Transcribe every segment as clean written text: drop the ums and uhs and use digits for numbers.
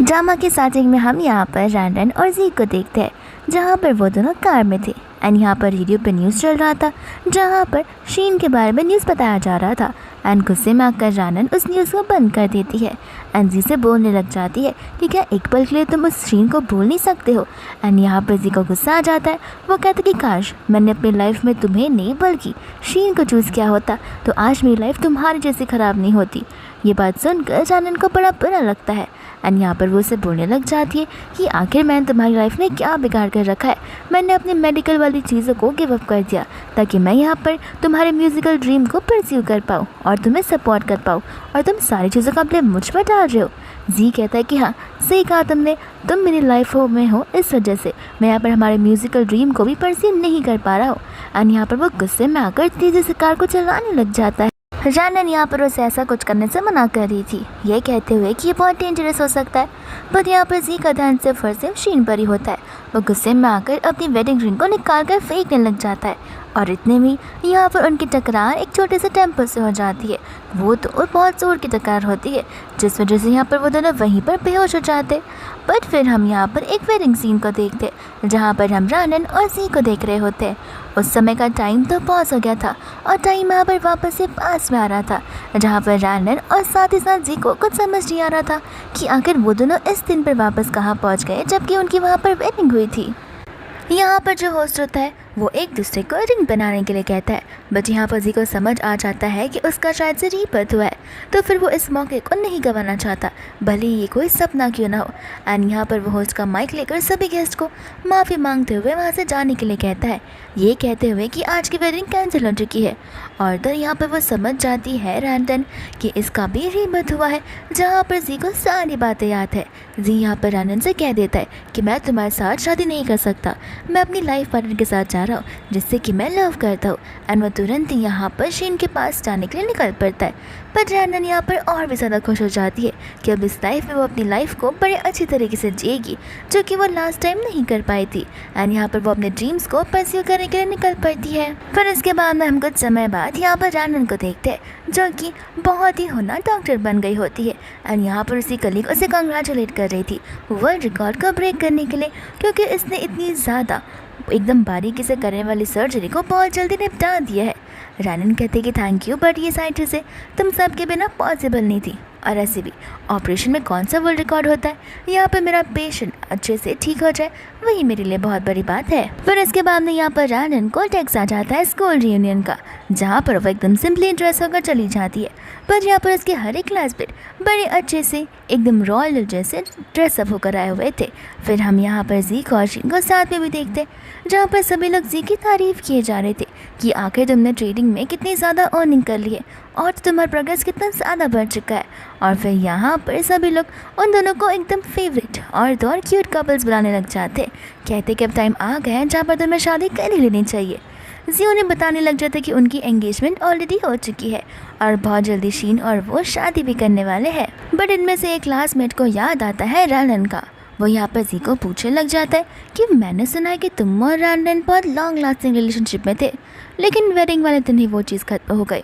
Drama की starting में हम यहाँ पर रैंडन और जी को देखते हैं, जहाँ पर वो दोनों कार में थे एंड यहाँ पर रेडियो पे न्यूज़ चल रहा था, जहाँ पर शीन के बारे में न्यूज़ बताया जा रहा था। एंड गुस्से में आकर रैंडन उस न्यूज़ को बंद कर देती है एंड जी से बोलने लग जाती है कि क्या एक पल के लिए तुम उस शीन को भूल नहीं सकते हो। एंड यहाँ पर जी को गुस्सा आ जाता है। वो कहते कि काश मैंने अपनी लाइफ में तुम्हें नहीं बल्कि शीन को चूज़ किया होता तो आज मेरी लाइफ तुम्हारी जैसी ख़राब नहीं होती। ये बात सुनकर रैंडन को बड़ा बुरा लगता है एंड यहाँ पर वो उसे बोलने लग जाती है कि आखिर मैंने तुम्हारी लाइफ में क्या बिगाड़ कर रखा है। मैंने अपनी मेडिकल वाली चीज़ों को गिव अप कर दिया ताकि मैं यहाँ पर तुम्हारे म्यूज़िकल ड्रीम को परस्यू कर पाऊँ और तुम्हें सपोर्ट कर पाऊँ, और तुम सारी चीज़ों का ब्लेम मुझ पर डाल रहे हो। जी कहता है कि हाँ सही कहा तुमने, तुम मेरी लाइफ में हो, इस वजह से मैं यहाँ पर हमारे म्यूज़िकल ड्रीम को भी परस्यू नहीं कर पा रहा हूँ। एंड यहाँ पर वो गुस्से में आकर तेज़ी से कार को चलाने लग जाता है। रैंडन यहाँ पर उसे ऐसा कुछ करने से मना कर रही थी, ये कहते हुए कि ये बहुत डेंजरस हो सकता है। बट यहाँ पर जी का ध्यान सिर्फ शीन पर ही होता है। वो गुस्से में आकर अपनी वेडिंग रिंग को निकाल कर फेंकने लग जाता है और इतने में यहाँ पर उनकी टकरार एक छोटे से टेम्पो से हो जाती है। वो तो और बहुत ज़ोर की टकरार होती है जिस वजह से यहाँ पर वो दोनों वहीं पर बेहोश हो जाते। बट फिर हम यहाँ पर एक वेडिंग सीन को देखते जहाँ पर हम रैंडन और जी को देख रहे होते हैं। उस समय का टाइम तो पॉज हो गया था और टाइम यहाँ पर वापस से पास में आ रहा था, जहाँ पर रैंडन और साथ ही साथ जी को कुछ समझ नहीं आ रहा था कि आखिर वो दोनों इस दिन पर वापस कहाँ पहुँच गए जबकि उनकी वहाँ पर वेडिंग हुई थी। यहाँ पर जो होस्ट होता है वो एक दूसरे को रिंग बनाने के लिए कहता है, बट यहाँ पर जी को समझ आ जाता है कि उसका शायद से रीबर्थ हुआ है, तो फिर वो इस मौके को नहीं गंवाना चाहता, भले ही ये कोई सपना क्यों ना हो। एंड यहाँ पर वो होस्ट का माइक लेकर सभी गेस्ट को माफ़ी मांगते हुए वहाँ से जाने के लिए कहता है, ये कहते हुए कि आज की वेडिंग कैंसिल हो चुकी है। और तो यहाँ पर वो समझ जाती है रैंडन कि इसका भी रीबर्थ हुआ है, जहाँ पर जी को सारी बातें याद है। जी यहाँ पर रैंडन से कह देता है कि मैं तुम्हारे साथ शादी नहीं कर सकता, मैं अपनी लाइफ पार्टनर के साथ जा रहा हूँ जिससे कि मैं लव करता हूँ। एंड वो तुरंत ही यहाँ पर शीन के पास जाने के लिए निकल पड़ता है। पर रैंडन यहाँ पर और भी ज़्यादा खुश हो जाती है कि अब इस लाइफ में वो अपनी लाइफ को बड़े अच्छी तरीके से जिएगी, जो कि वो लास्ट टाइम नहीं कर पाई थी। एंड यहाँ पर वो अपने ड्रीम्स को परस्यू करने के लिए निकल पड़ती है। फिर इसके बाद में हम कुछ समय बाद यहाँ पर रैंडन को देखते हैं जो कि बहुत ही होनहार डॉक्टर बन गई होती है। एंड यहाँ पर उसी कलीग उसे कंग्रेचुलेट कर रही थी वर्ल्ड रिकॉर्ड को ब्रेक करने के लिए, क्योंकि इसने इतनी ज़्यादा एकदम बारीकी से करने वाली सर्जरी को बहुत जल्दी निपटा दिया है। रैंडन कहते कि थैंक यू, बट ये सारी चीज़ें तुम सब के बिना पॉसिबल नहीं थी, और ऐसे भी ऑपरेशन में कौन सा वर्ल्ड रिकॉर्ड होता है, यहाँ पे मेरा पेशेंट अच्छे से ठीक हो जाए वही मेरे लिए बहुत बड़ी बात है। फिर इसके बाद में यहाँ पर रैंडन को टेक्स्ट आ जाता है स्कूल रियूनियन का, जहाँ पर वो एकदम सिंपली ड्रेस होकर चली जाती है। पर यहाँ पर उसके हर एक क्लासमेट बड़े अच्छे से एकदम रॉयल जैसे ड्रेसअप होकर आए हुए थे। फिर हम यहाँ पर जी और शीन को साथ में भी देखते, जहाँ पर सभी लोग जी की तारीफ़ किए जा रहे थे कि आखिर तुमने ट्रेडिंग में कितनी ज़्यादा अर्निंग कर ली है और तुम्हारा प्रोग्रेस कितना ज़्यादा बढ़ चुका है। और फिर यहाँ पर सभी लोग उन दोनों को एकदम फेवरेट और तो और क्यूट कपल्स बनाने लग जाते, कहते कि अब टाइम आ गया है जहाँ पर तुम्हें शादी कर ही लेनी चाहिए। जी उन्हें बताने लग जाता कि उनकी एंगेजमेंट ऑलरेडी हो चुकी है और बहुत जल्दी शीन और वो शादी भी करने वाले हैं। बट इनमें से एक क्लासमेट को याद आता है रैंडन का। वो यहाँ पर जी को पूछने लग जाता है कि मैंने सुना है कि तुम और रैंडन बहुत लॉन्ग लास्टिंग रिलेशनशिप में थे, लेकिन वेडिंग वाले दिन ही वो चीज़ खत्म हो गई,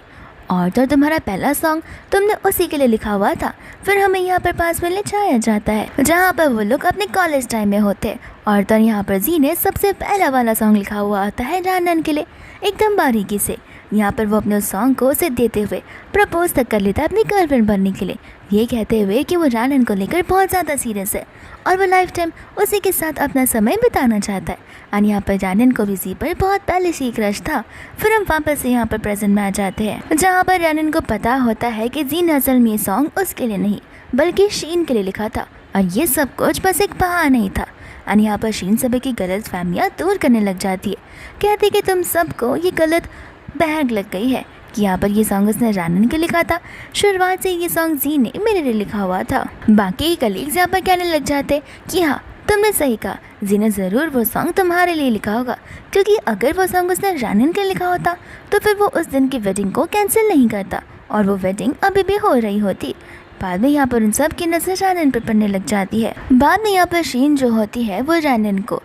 और तो तुम्हारा पहला सॉन्ग तुमने उसी के लिए लिखा हुआ था। फिर हमें यहाँ पर पास में ले जाया जाता है जहाँ पर वो लोग अपने कॉलेज टाइम में होते, और तो यहाँ पर जी ने सबसे पहला वाला सॉन्ग लिखा हुआ आता है रैंडन के लिए एकदम बारीकी से। यहाँ पर वो अपने उस सॉन्ग को उसे देते हुए प्रपोज तक कर लेता है अपनी गर्लफ्रेंड बनने के लिए, ये कहते हुए कि वो रैंडन को लेकर बहुत ज़्यादा सीरियस है और वो लाइफ टाइम उसी के साथ अपना समय बिताना चाहता है। और यहाँ पर रैंडन को भी जी पर बहुत पहले से ही क्रश था। फिर हम वापस से यहाँ पर प्रेजेंट में आ जाते हैं, जहाँ पर रैंडन को पता होता है कि जी ने असल में ये सॉन्ग उसके लिए नहीं बल्कि शीन के लिए लिखा था, और ये सब कुछ बस एक बहाना ही था। और यहाँ पर शीन सभी की गलत फहमियाँ दूर करने लग जाती है, कहती कि तुम सबको ये गलत बहक लग गई है कि यहाँ पर ये सॉन्ग उसने रैंडन के लिखा था, शुरुआत से ये सॉन्ग जी ने मेरे लिए लिखा हुआ था। बाकी कलीग्स यहाँ पर कहने लग जाते कि हाँ तुमने सही कहा, जी ने ज़रूर वो सॉन्ग तुम्हारे लिए लिखा होगा, क्योंकि अगर वो सॉन्ग उसने रैंडन के लिखा होता तो फिर वो उस दिन की वेडिंग को कैंसिल नहीं करता और वो वेडिंग अभी भी हो रही होती। बाद में यहाँ पर उन सब की नज़र रैंडन पर पड़ने लग जाती है। बाद में यहाँ पर शीन जो होती है वो रैंडन को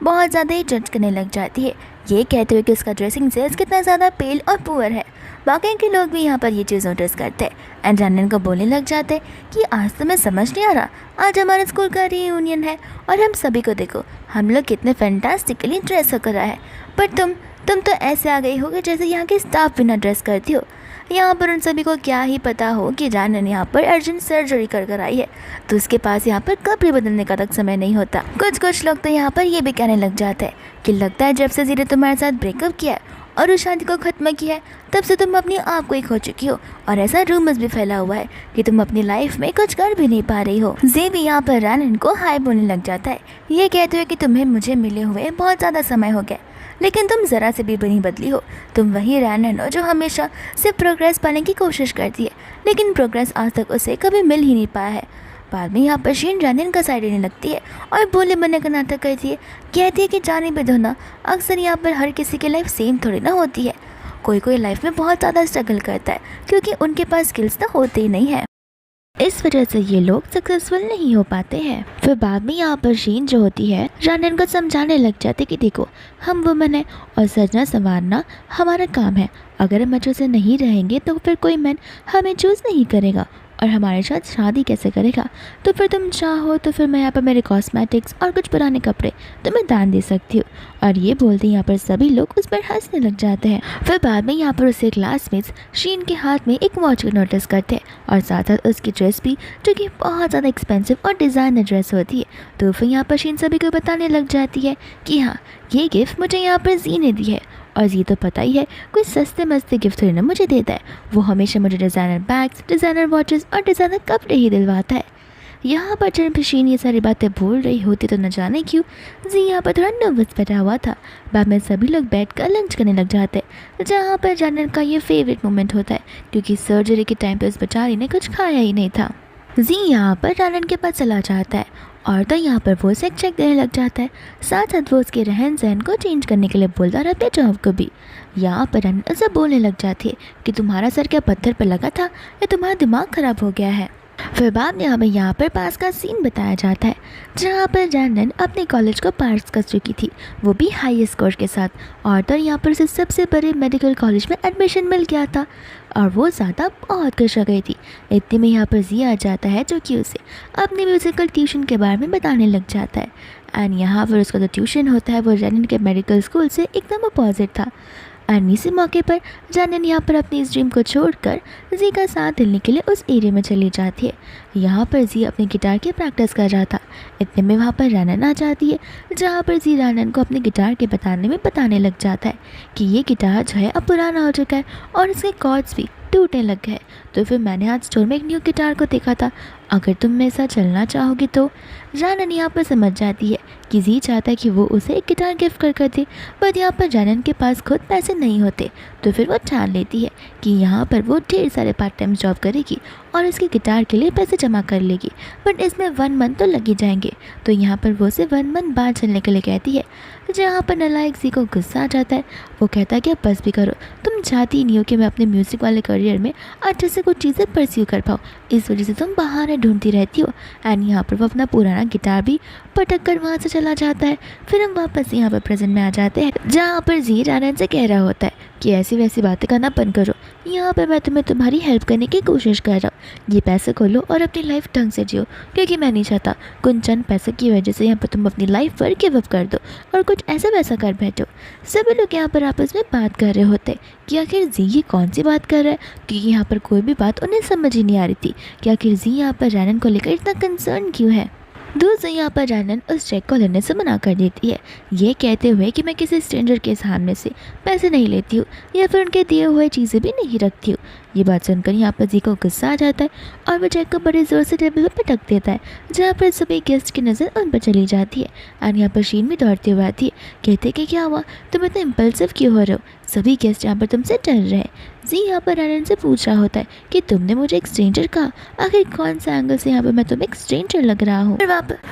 बहुत ज़्यादा ही जज करने लग जाती है। ये कहते हुए कि उसका ड्रेसिंग सेंस कितना ज़्यादा पेल और पुअर है। बाकी के लोग भी यहाँ पर ये चीज़ नोटिस करते हैं एंड जानन को बोलने लग जाते कि आज तो मैं समझ नहीं आ रहा, आज हमारे स्कूल का रीयूनियन है और हम सभी को देखो, हम लोग कितने फैंटास्टिकली ड्रेस होकर आए हैं, पर तुम तो ऐसे आ गई होगी जैसे यहाँ के स्टाफ बिना ड्रेस करती हो। यहाँ पर उन सभी को क्या ही पता हो कि जानन यहाँ पर अर्जेंट सर्जरी कर आई है, तो उसके पास यहाँ पर कपड़े बदलने का तक समय नहीं होता। कुछ लोग तो यहाँ पर ये भी कहने लग जाते हैं कि लगता है जब से जी ने तुम्हारे साथ ब्रेकअप किया है और उस शादी को ख़त्म किया है, तब से तुम अपने आप को ही खो चुकी हो, और ऐसा रूमर्स भी फैला हुआ है कि तुम अपनी लाइफ में कुछ कर भी नहीं पा रही हो। जी भी यहाँ पर रानन को हाय बोलने लग जाता है, ये कहते हुए कि तुम्हें मुझे मिले हुए बहुत ज़्यादा समय हो गया, लेकिन तुम ज़रा से भी नहीं बदली हो। तुम वही रानन हो जो हमेशा सिर्फ प्रोग्रेस पाने की कोशिश करती है, लेकिन प्रोग्रेस आज तक उसे कभी मिल ही नहीं पाया है। बाद में यहाँ पर शीन रानन का साइड लेने लगती है और बोले बनने का नाटक करती है, कहती है कि जाने पे धोना, अक्सर यहाँ पर हर किसी की लाइफ सेम थोड़ी ना होती है। कोई लाइफ में बहुत ज़्यादा स्ट्रगल करता है क्योंकि उनके पास स्किल्स तो होते ही नहीं है, इस वजह से ये लोग सक्सेसफुल नहीं हो पाते हैं। फिर बाद में यहाँ पर शीन जो होती है रानन को समझाने लग जाते कि देखो, हम वुमन है और सजना संवारना हमारा काम है, अगर हम अच्छे से नहीं रहेंगे तो फिर कोई मैन हमें चूज़ नहीं करेगा और हमारे साथ शादी कैसे करेगा। तो फिर तुम चाहो तो फिर मैं यहाँ पर मेरे कॉस्मेटिक्स और कुछ पुराने कपड़े तुम्हें दान दे सकती हूँ। और ये बोलते यहाँ पर सभी लोग उस पर हंसने लग जाते हैं। फिर बाद में यहाँ पर उसके क्लासमेट्स शीन के हाथ में एक वॉच को नोटिस करते हैं और साथ साथ उसकी ड्रेस भी, जो कि बहुत ज़्यादा एक्सपेंसिव और डिज़ाइनर ड्रेस होती है। तो फिर यहाँ पर शीन सभी को बताने लग जाती है कि हाँ, ये गिफ्ट मुझे यहाँ पर जी ने दी है, और जी तो पता ही है कोई सस्ते मस्ते गिफ्ट थोड़ी ना मुझे देता है, वो हमेशा मुझे डिज़ाइनर बैग्स, डिज़ाइनर वॉचेस और डिज़ाइनर कपड़े ही दिलवाता है। यहाँ पर जब शीन ये सारी बातें बोल रही होती तो न जाने क्यों जी यहाँ पर थोड़ा नर्वस बैठा हुआ था। बाद में सभी लोग बैठकर लंच करने लग जाते हैं, जहाँ पर जानन का ये फेवरेट मोमेंट होता है क्योंकि सर्जरी के टाइम पे उस बेचारी ने कुछ खाया ही नहीं था। जी यहाँ पर जानन के पास चला जाता है और तो यहाँ पर वो उसे चेक देने लग जाता है, साथ साथ वो उसके रहन सहन को चेंज करने के लिए बोलता रहता है जॉब को भी। यहाँ पर रन उसे बोलने लग जाती है कि तुम्हारा सर क्या पत्थर पर लगा था या तुम्हारा दिमाग ख़राब हो गया है। फिर बाद में हमें यहाँ पर पास का सीन बताया जाता है, जहाँ पर जानन अपने कॉलेज को पास कर चुकी थी, वो भी हाई स्कोर के साथ, और तो यहाँ पर उसे सबसे बड़े मेडिकल कॉलेज में एडमिशन मिल गया था और वो ज़्यादा बहुत खुश हो गई थी। इतने में यहाँ पर जी आ जाता है जो कि उसे अपने म्यूज़िकल ट्यूशन के बारे में बताने लग जाता है। एंड यहाँ पर उसका जो ट्यूशन होता है वो जानन के मेडिकल स्कूल से एकदम अपोजिट था। एंड इसी मौके पर जानन यहाँ पर अपनी इस ड्रीम को छोड़कर जी का साथ देने के लिए उस एरिया में चली जाती है। यहाँ पर जी अपनी गिटार की प्रैक्टिस कर रहा था। इतने में वहाँ पर रानन आ जाती है, जहाँ पर जी रानन को अपने गिटार के बताने लग जाता है कि ये गिटार जो है अब पुराना हो चुका है और इसके कॉर्ड्स भी टूटने लग गए। तो फिर मैंने आज स्टोर में एक न्यू गिटार को देखा था, अगर तुम मेरे साथ चलना चाहोगी तो। जानन यहाँ पर समझ जाती है कि जी चाहता है कि वो उसे एक गिटार गिफ्ट कर दे, बट यहाँ पर जानन के पास खुद पैसे नहीं होते। तो फिर वो ठान लेती है कि यहाँ पर वो ढेर सारे पार्ट टाइम जॉब करेगी और उसके गिटार के लिए पैसे जमा कर लेगी, बट इसमें 1 मंथ तो लग ही जाएंगे। तो यहाँ पर वो उसे 1 मंथ बाद चलने के लिए कहती है, जहाँ पर नलायक जी को गुस्सा आ जाता है। वो कहता है कि अब बस भी करो, तुम चाहती नहीं हो कि मैं अपने म्यूज़िक वाले करियर में अच्छे से कुछ चीज़ें परस्यू कर पाऊँ, इस वजह से तुम बहाने ढूंढती रहती हो। एंड यहाँ पर वो अपना पुराना गिटार भी पटक कर वहाँ से चला जाता है। फिर हम वापस यहाँ पर प्रेजेंट में आ जाते हैं, जहाँ पर जी रानन से कह रहा होता है कि ऐसी वैसी बातें करना बंद करो, यहाँ पर मैं तुम्हारी हेल्प करने की कोशिश कर रहा हूँ, ये पैसे को लो और अपनी लाइफ ढंग से जियो, क्योंकि मैं नहीं चाहता कुछ चंद पैसों की वजह से यहाँ पर तुम अपनी लाइफ पर गिव अप कर दो और कुछ ऐसा वैसा कर बैठो। सभी लोग यहाँ पर आपस में बात कर रहे होते कि आखिर जी ये कौन सी बात कर रहा है, क्योंकि यहाँ पर कोई भी बात उन्हें समझ ही नहीं आ रही थी कि आखिर जी यहाँ पर रानन को लेकर इतना कंसर्न क्यों है। दूसरी यहाँ पर रानन उस चेक को लेने से मना कर देती है, ये कहते हुए कि मैं किसी स्ट्रेंजर के सामने से पैसे नहीं लेती हूँ या फिर उनके दिए हुए चीज़ें भी नहीं रखती हूँ। ये बात सुनकर यहाँ पर जी को गुस्सा आ जाता है और वह चेक को बड़े ज़ोर से टेबल पर पटक देता है, जहाँ पर सभी गेस्ट की नज़र उन पर चली जाती है। और यहाँ पर शीन भी दौड़ते हुए आती है, कहते कि क्या हुआ, तुम इतना इम्पल्सिव क्यों हो रहे हो, सभी गेस्ट यहाँ पर तुमसे डर रहे हैं। जी यहाँ पर रानन से पूछ रहा होता है कि तुमने मुझे एक स्ट्रेंजर कहा, आखिर कौन सा एंगल से यहाँ पर मैं तुम्हें एक स्ट्रेंजर लग रहा हूँ।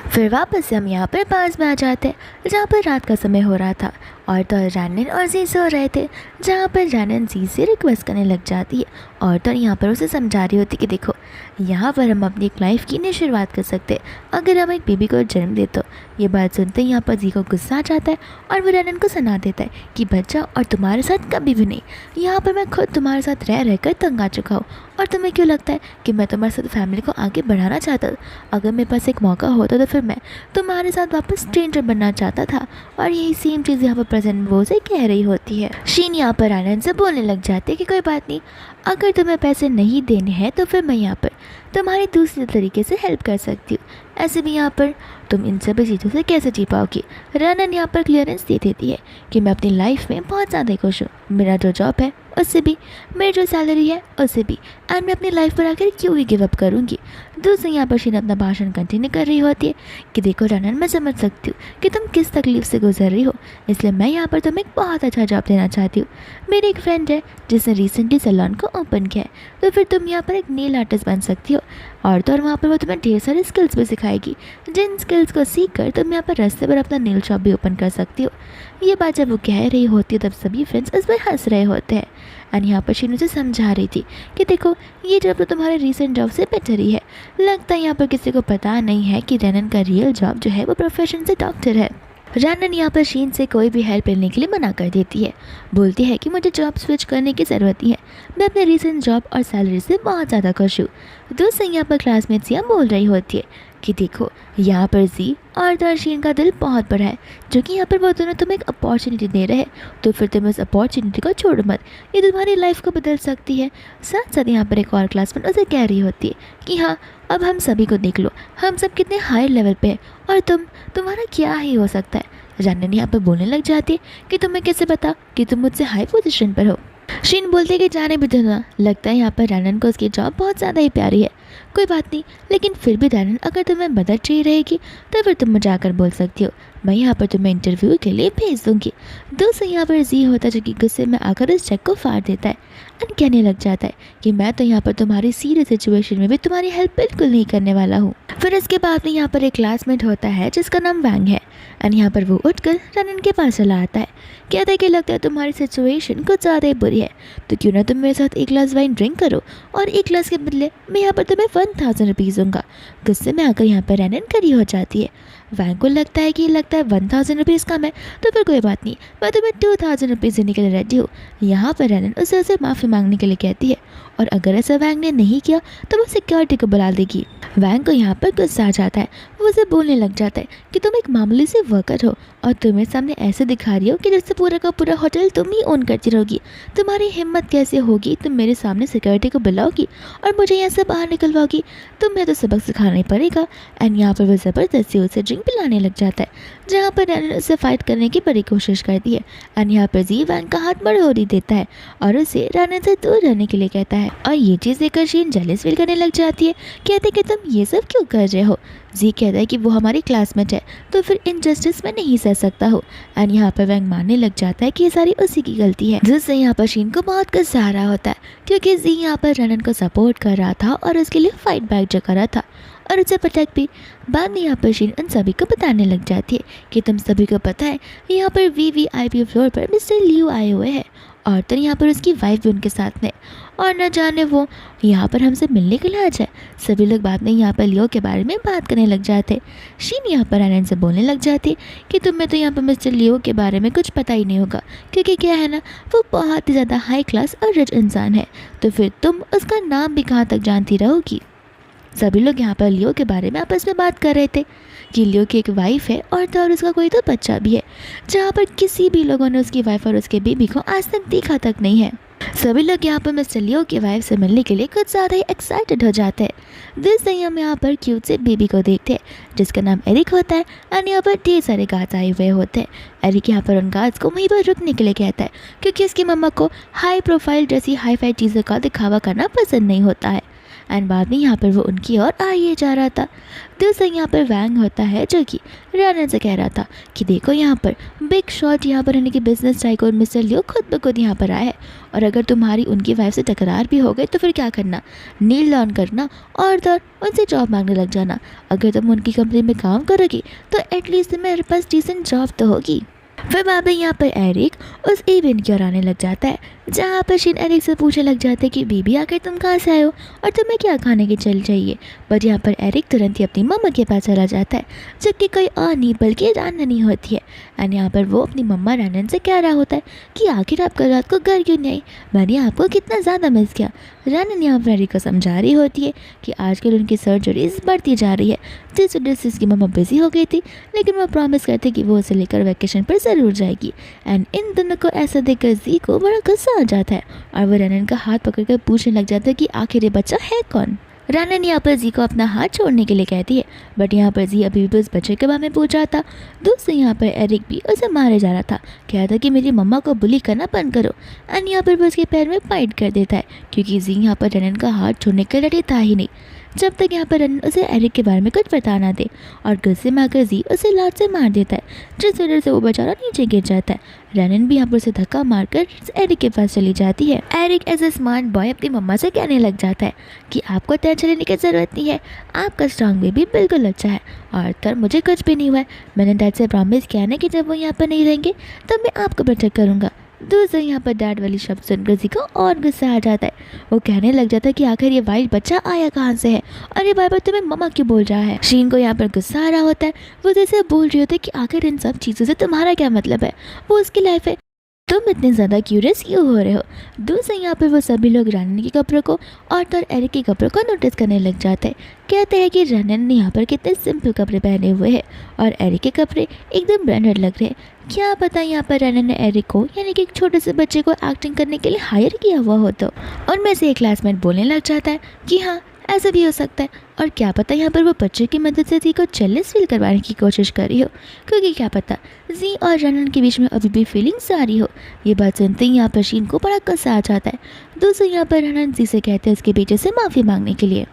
फिर वापस से हम यहाँ पर पास में आ जाते हैं, जहाँ पर रात का समय हो रहा था और तो रानन और जी सो रहे थे, जहाँ पर रानन जी से रिक्वेस्ट करने लग जाती है और तो यहाँ पर उसे समझा रही होती कि देखो यहाँ पर हम अपनी एक लाइफ की नई शुरुआत कर सकते हैं अगर हम एक बेबी को जन्म दे तो। ये बात सुनते ही यहाँ पर जी को गुस्सा आ जाता है और वो रनन को सुना देता है कि बच्चा और तुम्हारे साथ कभी भी नहीं, यहाँ पर मैं खुद तुम्हारे साथ रह रहकर तंग आ चुका हूँ और तुम्हें क्यों लगता है कि मैं तुम्हारे साथ फैमिली को आगे बढ़ाना चाहता? अगर मेरे पास एक मौका होता तो फिर मैं तुम्हारे साथ वापस स्ट्रेंजर बनना चाहता था। और यही सेम चीज़ यहाँ पर प्रेजेंट वो से कह रही होती है। शीन यहाँ पर आनंद से बोलने लग जाती है कि कोई बात नहीं, अगर तुम्हें पैसे नहीं देने हैं तो फिर मैं यहाँ पर तुम्हारी दूसरे तरीके से हेल्प कर सकती हूँ। ऐसे भी यहाँ पर तुम इन सभी चीज़ों से कैसे जी पाओगी? रनन यहाँ पर क्लियरेंस दे देती है कि मैं अपनी लाइफ में बहुत ज़्यादा खुश हूँ, मेरा जो जॉब है उससे भी, मेरी जो सैलरी है उससे भी, एंड मैं अपनी लाइफ पर आकर क्यों ही गिव अप करूँगी। दूसरी यहाँ पर शीन अपना भाषण कंटिन्यू कर रही होती है कि देखो रनन, मैं समझ सकती हूँ कि तुम किस तकलीफ से गुजर रही हो, इसलिए मैं यहाँ पर तुम्हें एक बहुत अच्छा जॉब देना चाहती हूँ। मेरी एक फ्रेंड है जिसने रिसेंटली सैलून को ओपन किया है, तो फिर तुम यहाँ पर एक नेल आर्टिस्ट बन सकती हो और तो और वहाँ पर वो तुम्हें ढेर सारी स्किल्स भी सिखाएगी, जिन स्किल्स को सीख कर तुम यहाँ पर रास्ते पर अपना नेल शॉप भी ओपन कर सकती हो। ये बात जब वो कह रही होती है तब सभी फ्रेंड्स इस पर हंस रहे होते हैं। एंड यहाँ पर शीन उसे समझा रही थी कि देखो ये जॉब तो तुम्हारे रीसेंट जॉब से बेटर ही है। लगता है यहाँ पर किसी को पता नहीं है कि रनन का रियल जॉब जो है वो प्रोफेशन से डॉक्टर है। रनन यहाँ पर शीन से कोई भी हेल्प लेने के लिए मना कर देती है, बोलती है कि मुझे जॉब स्विच करने की ज़रूरत नहीं है, मैं अपने रीसेंट जॉब और सैलरी से बहुत ज़्यादा खुश हूँ। दूसरे यहाँ पर क्लासमेट्स यहाँ बोल रही होती है कि देखो यहाँ पर जी और दर्शीन का दिल बहुत बड़ा है, जो कि यहाँ पर वो दोनों तुम्हें एक अपॉर्चुनिटी दे रहे हैं, तो फिर तुम इस अपॉर्चुनिटी को छोड़ मत, ये तुम्हारी लाइफ को बदल सकती है। साथ साथ यहाँ पर एक और क्लासमेट उसे कह रही होती है कि हाँ अब हम सभी को देख लो, हम सब कितने हाई लेवल पे हैं और तुम्हारा क्या ही हो सकता है। रनन यहाँ पर बोलने लग जाती है कि तुम्हें कैसे पता कि तुम मुझसे हाई पोजीशन पर हो। शीन बोलते कि जाने भी दो ना, लगता है यहाँ पर रनन को उसकी जॉब बहुत ज़्यादा ही प्यारी है। कोई बात नहीं, लेकिन फिर भी रनन अगर तुम्हें मदद चाहिए रहेगी तो फिर तुम मुझे आकर बोल सकती हो, मैं यहाँ पर तुम्हें इंटरव्यू के लिए भेज दूँगी। दोस्तों यहाँ पर जी होता है जो कि गुस्से में आकर उस चेक को फाड़ देता है एंड कहने लग जाता है कि मैं तो यहाँ पर तुम्हारी सीरियस सिचुएशन में भी तुम्हारी हेल्प बिल्कुल नहीं करने वाला हूँ। फिर इसके बाद में यहाँ पर एक क्लासमेट होता है जिसका नाम वैंग है एंड यहाँ पर वो उठकर रनन के पास चला आता है, कहता है कि लगता है तुम्हारी सिचुएशन कुछ ज़्यादा ही बुरी है, तो क्यों ना तुम मेरे साथ एक ग्लास वाइन ड्रिंक करो और एक ग्लास के बदले मैं यहाँ पर तुम्हें 1000 रुपीज़ दूँगा। गुस्से में आकर यहाँ पर रनन खड़ी हो जाती है। वैंग को लगता है 1000 रुपीज़ कम है, तो फिर कोई बात नहीं, मैं तुम्हें 2000 रुपीज़ देने के लिए रेडी हूँ। यहाँ पर रनन उसे माफ़ी मांगने के लिए कहती है और अगर ऐसा वैंग ने नहीं किया तो वो सिक्योरिटी को बुला देगी। वैंग को यहाँ पर गुस्सा आ जाता है, वो उसे बोलने लग जाता है कि तुम एक मामूली से वर्कर हो और तुम्हें सामने ऐसे दिखा रही हो कि जैसे पूरा का पूरा होटल तुम ही ओन करती रहोगी। तुम्हारी हिम्मत कैसे होगी, तुम मेरे सामने सिक्योरिटी को बुलाओगी और मुझे यहाँ से बाहर निकलवाओगी, तुम्हें तो सबक सिखाना ही पड़ेगा। एंड यहाँ पर वो ज़बरदस्ती उसे ड्रिंक पिलाने लग जाता है, जहाँ पर रनन उससे फाइट करने की बड़ी कोशिश करती है। एंड यहाँ पर जी वैंग का हाथ मड़ोड़ी देता है और उसे रनन से दूर रहने के लिए कहता है। और ये चीज़ देखकर शीन जेलस फील करने लग जाती है, कहते कि तुम ये सब क्यों कर रहे हो। जी कहता है कि वो हमारी क्लासमेट है तो फिर इनजस्टिस में नहीं सह सकता हो। एंड यहाँ पर वैंग मानने लग जाता है कि ये सारी उसी की गलती है, जिससे यहाँ पर शीन को बहुत गुस्सा आ रहा होता है क्योंकि जी यहाँ पर रनन को सपोर्ट कर रहा था और उसके लिए फाइट बैक जो कर रहा था और उसे प्रोटेक्ट भी। बाद में यहाँ पर शीन उन सभी को बताने लग जाती है कि तुम सभी को पता है यहाँ पर VIP फ्लोर पर मिस्टर लियू आए हुए हैं और तो यहाँ पर उसकी वाइफ भी उनके साथ में, और न जाने वो यहाँ पर हमसे मिलने के लिए आ जाए। सभी लोग बाद में यहाँ पर लियो के बारे में बात करने लग जाते। शीन यहाँ पर आनंद से बोलने लग जाती कि तुम्हें तो यहाँ पर मिस्टर लियो के बारे में कुछ पता ही नहीं होगा, क्योंकि क्या है ना, वो बहुत ही ज़्यादा हाई क्लास और रिच इंसान है, तो फिर तुम उसका नाम भी कहाँ तक जानती रहोगी। सभी लोग यहाँ पर लियो के बारे में आपस में बात कर रहे थे कि लियो की एक वाइफ है और तो और उसका कोई तो बच्चा भी है, जहाँ पर किसी भी लोगों ने उसकी वाइफ और उसके बेबी को आज तक देखा तक नहीं है। सभी लोग यहाँ पर मिस्टर लियो की वाइफ से मिलने के लिए कुछ ज़्यादा ही एक्साइटेड हो जाते हैं। दिस से हम यहाँ पर क्यूट से बेबी को देखते हैं जिसका नाम एरिक होता है और यहाँ पर ढेर सारे गार्ड्स आए हुए होते हैं। एरिक यहाँ पर उन गार्ड्स को वहीं पर रुकने के लिए कहता है क्योंकि उसकी मम्मा को हाई प्रोफाइल जैसी हाई फाई चीज़ों का दिखावा करना पसंद नहीं होता है। एंड बाद में यहाँ पर वो उनकी ओर आइए जा रहा था। दूसरा यहाँ पर वैंग होता है जो कि रनन से कह रहा था कि देखो यहाँ पर बिग शॉट यहाँ पर रहने की बिजनेस टाइकून मिस्टर लियो खुद ब खुद यहाँ पर आया है, और अगर तुम्हारी उनकी वाइफ से तकरार भी हो गई तो फिर क्या करना, नील डाउन करना और तो उनसे जॉब मांगने लग जाना। अगर तुम उनकी कंपनी में काम करोगी तो एटलीस्ट मेरे पास डिसेंट जॉब तो होगी। फिर बाद में यहाँ पर एरिक उस इवेंट की ओर आने लग जाता है, जहाँ पर शीन एरिक से पूछने लग जाता है कि बेबी आखिर तुम कहाँ से आए हो और तुम्हें क्या खाने की चल चाहिए। बट यहाँ पर एरिक तुरंत ही अपनी मम्मा के पास चला जाता है, जबकि कोई और नहीं बल्कि रैनन नहीं होती है। एंड यहाँ पर वो अपनी मम्मा रैनन से कह रहा होता है कि आखिर आप कल रात को घर क्यों नहीं आई, मैंने आपको कितना ज़्यादा मिस किया। रैनन यहाँ पर एरिक को समझा रही होती है कि आजकल उनकी सर्जरीज बढ़ती जा रही है, जिस वजह से उसकी मम्मा बिजी हो गई थी, लेकिन वो प्रॉमिस करते कि वो उसे लेकर वैकेशन पर ज़रूर जाएगी। एंड इन दोनों को ऐसा देखकर जी को बड़ा गुस्सा आ जाता है और वो रैनन का हाथ पकड़कर पूछने लग जाता है कि आखिर ये बच्चा है कौन। रैनन यहाँ पर जी को अपना हाथ छोड़ने के लिए कहती है, बट यहाँ पर जी अभी भी उस बच्चे के बारे में पूछ रहा था। दूसरे यहाँ पर एरिक भी उसे मारे जा रहा था, कह था कि मेरी मम्मा को बुली करना बंद करो। एंड यहाँ पर वो उसके पैर में फाइट कर देता है, क्योंकि जी यहाँ पर रैनन का हाथ छोड़ने के रेडी था ही नहीं, जब तक यहाँ पर रैनन उसे एरिक के बारे में कुछ बता ना दे। और गुस्से में आकर जी उसे लात से मार देता है, जिस वजह से वो बेचारा नीचे गिर जाता है। रैनन भी यहाँ पर उसे धक्का मारकर एरिक के पास चली जाती है। Eric as a smart boy अपनी मम्मा से कहने लग जाता है कि आपको टेंशन लेने की ज़रूरत नहीं है, आपका स्ट्रॉन्ग बेबी बिल्कुल अच्छा है और तब मुझे कुछ भी नहीं हुआ है। मैंने डैड से प्रॉमिस किया ना कि जब वो यहाँ पर नहीं रहेंगे तब मैं आपको प्रोटेक्ट करूँगा। दूसरे यहाँ पर डैड वाली शब्द सुनकर जी को और गुस्सा आ जाता है। वो कहने लग जाता है कि आखिर ये वाइल्ड बच्चा आया कहाँ से है और ये बार बार तुम्हें मम्मा क्यों बोल रहा है। शीन को यहाँ पर गुस्सा आ रहा होता है, वो जैसे बोल रही होती है कि आखिर इन सब चीज़ों से तुम्हारा क्या मतलब है, वो उसकी लाइफ है, तुम इतने ज़्यादा क्यूरियस क्यों हो रहे हो। दूसरे यहाँ पर वो सभी लोग रैनन के कपड़ों को और तो एरिक के कपड़ों को नोटिस करने लग जाते हैं। कहते हैं कि रैनन ने यहाँ पर कितने सिंपल कपड़े पहने हुए हैं और एरिक के कपड़े एकदम ब्रांडेड लग रहे हैं। क्या पता यहाँ पर रैनन ने एरिक को यानी कि एक छोटे से बच्चे को एक्टिंग करने के लिए हायर किया हुआ हो। तो उनमें से एक क्लासमेट बोलने लग जाता है कि हाँ ऐसा भी हो सकता है, और क्या पता यहाँ पर वो बच्चे की मदद से जी को जेलस फील करवाने की कोशिश कर रही हो, क्योंकि क्या पता जी और रैनन के बीच में अभी भी फीलिंग्स आ रही हो। ये बात सुनते ही यहाँ पर शीन को बड़ा गुस्सा आ जाता है। दूसरे यहाँ पर रैनन जी से कहते हैं उसके बेटे से माफ़ी मांगने के लिए।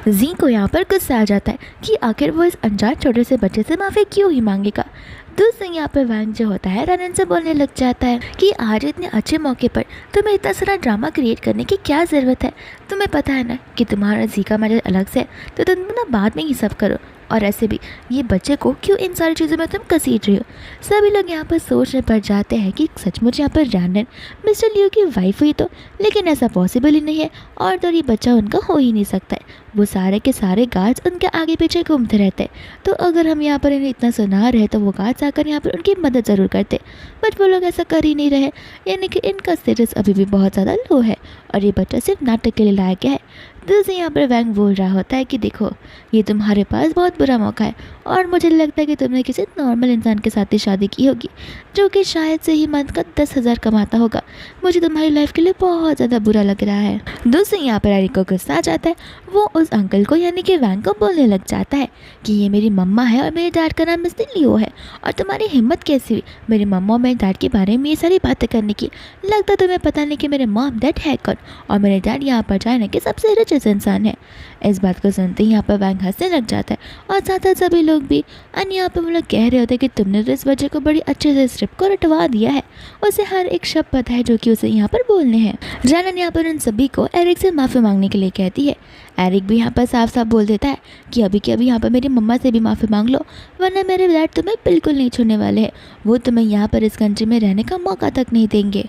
जी को यहाँ पर गुस्सा आ जाता है कि आखिर वो इस अनजान छोटे से बच्चे से माफ़ी क्यों ही मांगेगा। दूसरे यहाँ पर वैंग जो होता है रैनन से बोलने लग जाता है कि आज इतने अच्छे मौके पर तुम्हें इतना सारा ड्रामा क्रिएट करने की क्या ज़रूरत है। तुम्हें पता है ना कि तुम्हारा जी का मैटर अलग से है, तो तुम ना बाद में ही सब करो। और ऐसे भी ये बच्चे को क्यों इन सारी चीज़ों में तुम घसीट रही हो। सभी लोग यहाँ पर सोचने पड़ जाते हैं कि सचमुच यहाँ पर रैनन मिस्टर लियो की वाइफ हुई तो, लेकिन ऐसा पॉसिबल ही नहीं है और तो ये बच्चा उनका हो ही नहीं सकता है। वो सारे के सारे गार्ड्स उनके आगे पीछे घूमते रहते हैं, तो अगर हम यहाँ पर इन्हें इतना सुना रहे तो वो गार्ड्स आकर यहाँ पर उनकी मदद ज़रूर करते, बट वो लोग ऐसा कर ही नहीं रहे। यानी कि इनका स्टेटस अभी भी बहुत ज़्यादा लो है और ये बच्चा सिर्फ नाटक के लिए लाया गया है। दूसरे यहाँ पर वैंग बोल रहा होता है कि देखो ये तुम्हारे पास बहुत बुरा मौका है और मुझे लगता है कि तुमने किसी नॉर्मल इंसान के साथ ही शादी की होगी जो कि शायद से ही मंथ का 10,000 कमाता होगा। मुझे तुम्हारी लाइफ के लिए बहुत ज़्यादा बुरा लग रहा है। दूसरे यहाँ पर एरिक को गुस्सा आ जाता है। वो उस अंकल को यानी कि वैंग को बोलने लग जाता है कि ये मेरी मम्मा है और मेरे डैड का नाम मिस्टर लियो है, और तुम्हारी हिम्मत कैसी हुई मेरी मम्मा और मेरे डैड के बारे में ये सारी बातें करने की। लगता तुम्हें पता नहीं कि मेरे मॉम डैड है कौन और मेरे डैड यहाँ पर चाइना के सबसे रिचेस्ट इंसान है। इस बात को सुनते ही यहाँ पर वैंग हंसने लग जाता है और साथ साथ सभी लोग भी। और यहाँ पर वो लोग कह रहे होते हैं कि तुमने तो इस बच्चे को बड़ी अच्छे से स्क्रिप्ट को रटवा दिया है, उसे हर एक शब्द पता है जो कि उसे यहाँ पर बोलने हैं। रैनन यहाँ पर उन सभी को एरिक से माफ़ी मांगने के लिए कहती है। एरिक भी यहाँ पर साफ साफ बोल देता है कि अभी के अभी यहाँ पर मेरी मम्मा से भी माफ़ी मांग लो, वरना मेरे डैड तुम्हें बिल्कुल नहीं छोड़ने वाले हैं। वो तुम्हें यहाँ पर इस कंट्री में रहने का मौका तक नहीं देंगे।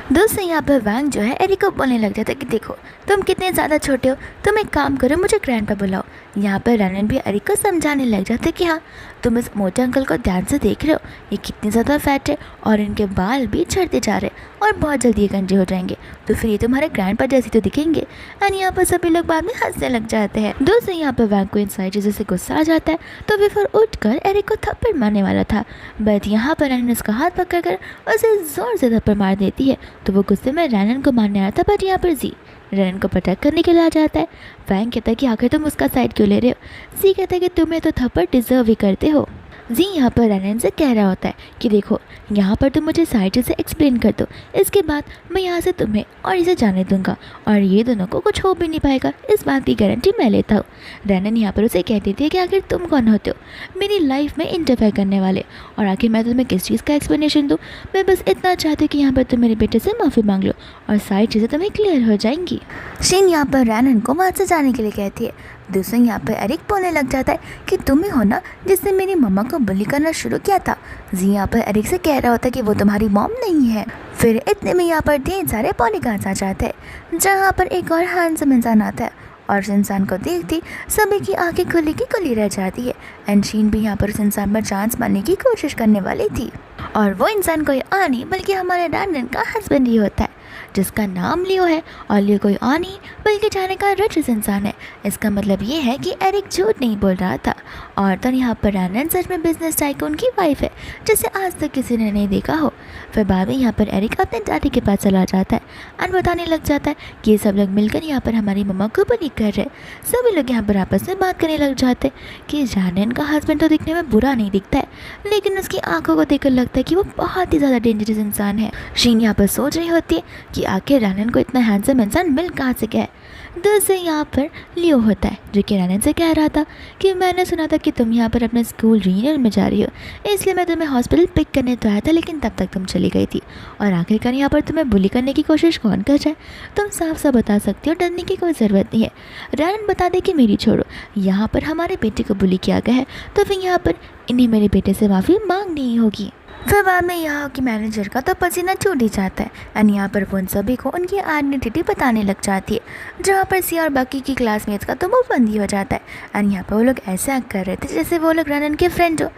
दोस्तों यहाँ पर वैंग जो है एरिक को बोलने लग जाता है कि देखो तुम कितने ज़्यादा छोटे हो, तुम एक काम करो मुझे ग्रैंडपा बुलाओ। यहाँ पर रैनन भी एरिक को समझाने लग जाते कि हाँ तुम इस मोटे अंकल को ध्यान से देख रहे हो, ये कितने ज़्यादा फैट है और इनके बाल भी झड़ते जा रहे हैं और बहुत जल्दी ये गंजे हो जाएंगे, तो फिर ये तुम्हारे ग्रैंडपा जैसे तो दिखेंगे। एंड यहाँ पर सभी लोग बाद में हंसने लग जाते हैं। दोस्तों यहाँ पर वैंग को इन सारी चीज़ों से गुस्सा आ जाता है, तो विफर उठकर एरिक को थप्पड़ मारने वाला था, बट यहाँ पर रैनन उसका हाथ पकड़कर उसे ज़ोर से थप्पड़ मार देती है। तो वो गुस्से में रैनन को मारने आया था, बट यहाँ पर जी रैनन को प्रोटेक्ट करने के लिए आ जाता है। वैंग कहता है कि आखिर तुम उसका साइड क्यों ले रहे हो। जी कहता है कि तुम्हें तो थप्पड़ डिजर्व ही करते हो। जी यहाँ पर रैनन से कह रहा होता है कि देखो यहाँ पर तुम मुझे साइड से एक्सप्लेन कर दो, इसके बाद मैं यहाँ से तुम्हें और इसे जाने दूंगा और ये दोनों को कुछ हो भी नहीं पाएगा, इस बात की गारंटी मैं लेता हूँ। रैनन यहाँ पर उसे कहती थी कि आखिर तुम कौन होते हो मेरी लाइफ में इंटरफेयर करने वाले, और आखिर मैं तुम्हें किस चीज़ का एक्सप्लेनेशन दूँ। मैं बस इतना चाहती हूँ कि यहाँ पर तुम मेरे बेटे से माफ़ी मांग लो और सारी चीज़ें तुम्हें क्लियर हो जाएंगी। शीन यहाँ पर रैनन को वहाँ से जाने के लिए कहती है, दूसरे यहाँ पर एरिक बोलने लग जाता है कि तुम ही हो ना जिसने मेरी मम्मा को बुली करना शुरू किया था। जी यहाँ पर एरिक से कह रहा होता है कि वो तुम्हारी मॉम नहीं है। फिर इतने में यहाँ पर ढेर सारे बॉडीगार्ड्स आ जाते हैं, जहाँ पर एक और हैंडसम इंसान आता है और उस इंसान को देखती सभी की आंखें खुली की खुली रह जाती है। एंड शीन भी यहाँ पर उस इंसान पर चांस मारने की कोशिश करने वाली थी, और वो इंसान कोई और नहीं बल्कि हमारे डैनन का हस्बैंड ही होता है, जिसका नाम लियो है। और लियो कोई और नहीं बल्कि जाने का रिचेस्ट इंसान है। इसका मतलब ये है कि एरिक झूठ नहीं बोल रहा था, और तो यहाँ पर डैनन सच में बिजनेस टाइकून की वाइफ है, जिसे आज तक किसी ने नहीं देखा हो। फिर बाद में यहाँ पर एरिक अपने डैडी के पास चला जाता है और बताने लग जाता है कि ये सब लोग मिलकर यहाँ पर हमारी मम्मा को बुली कर रहे। सभी लोग यहाँ पर आपस में बात करने लग जाते हैं कि डैनन का हस्बैंड तो दिखने में बुरा नहीं दिखता है, लेकिन उसकी आंखों को देखकर लगता है कि वो बहुत ही ज़्यादा डेंजरस इंसान है। शीन यहाँ पर सोच रही होती है कि आखिर डैनन को इतना हैंडसम इंसान मिल कहाँ से गया है। दूसरे यहाँ पर लियो होता है, जो कि डैनन से कह रहा था कि मैंने सुना था कि तुम यहाँ पर अपने स्कूल रीयूनियन में जा रही हो, इसलिए मैं तुम्हें हॉस्पिटल पिक करने तो आया था, लेकिन तब तक तुम चली गई थी। और आखिरकार यहाँ पर तुम्हें बुली करने की कोशिश कौन कर जाए? तुम साफ साफ बता सकती हो, डरने की कोई ज़रूरत नहीं है। डैनन बता दे कि मेरी छोड़ो, यहाँ पर हमारे बेटे को बुली किया गया है, तो फिर यहाँ पर इन्हें मेरे बेटे से माफ़ी मांगनी ही होगी। फिर बाद में यहाँ की मैनेजर का तो पसीना छूट ही जाता है, एंड यहाँ पर वो उन सभी को उनकी आइडेंटिटी बताने लग जाती है, जहाँ पर सी और बाकी की क्लासमेट्स का तो मुँह बंद ही हो जाता है। एंड यहाँ पर वो लोग ऐसा एक्ट कर रहे थे जैसे वो लोग रनन के फ्रेंड हो।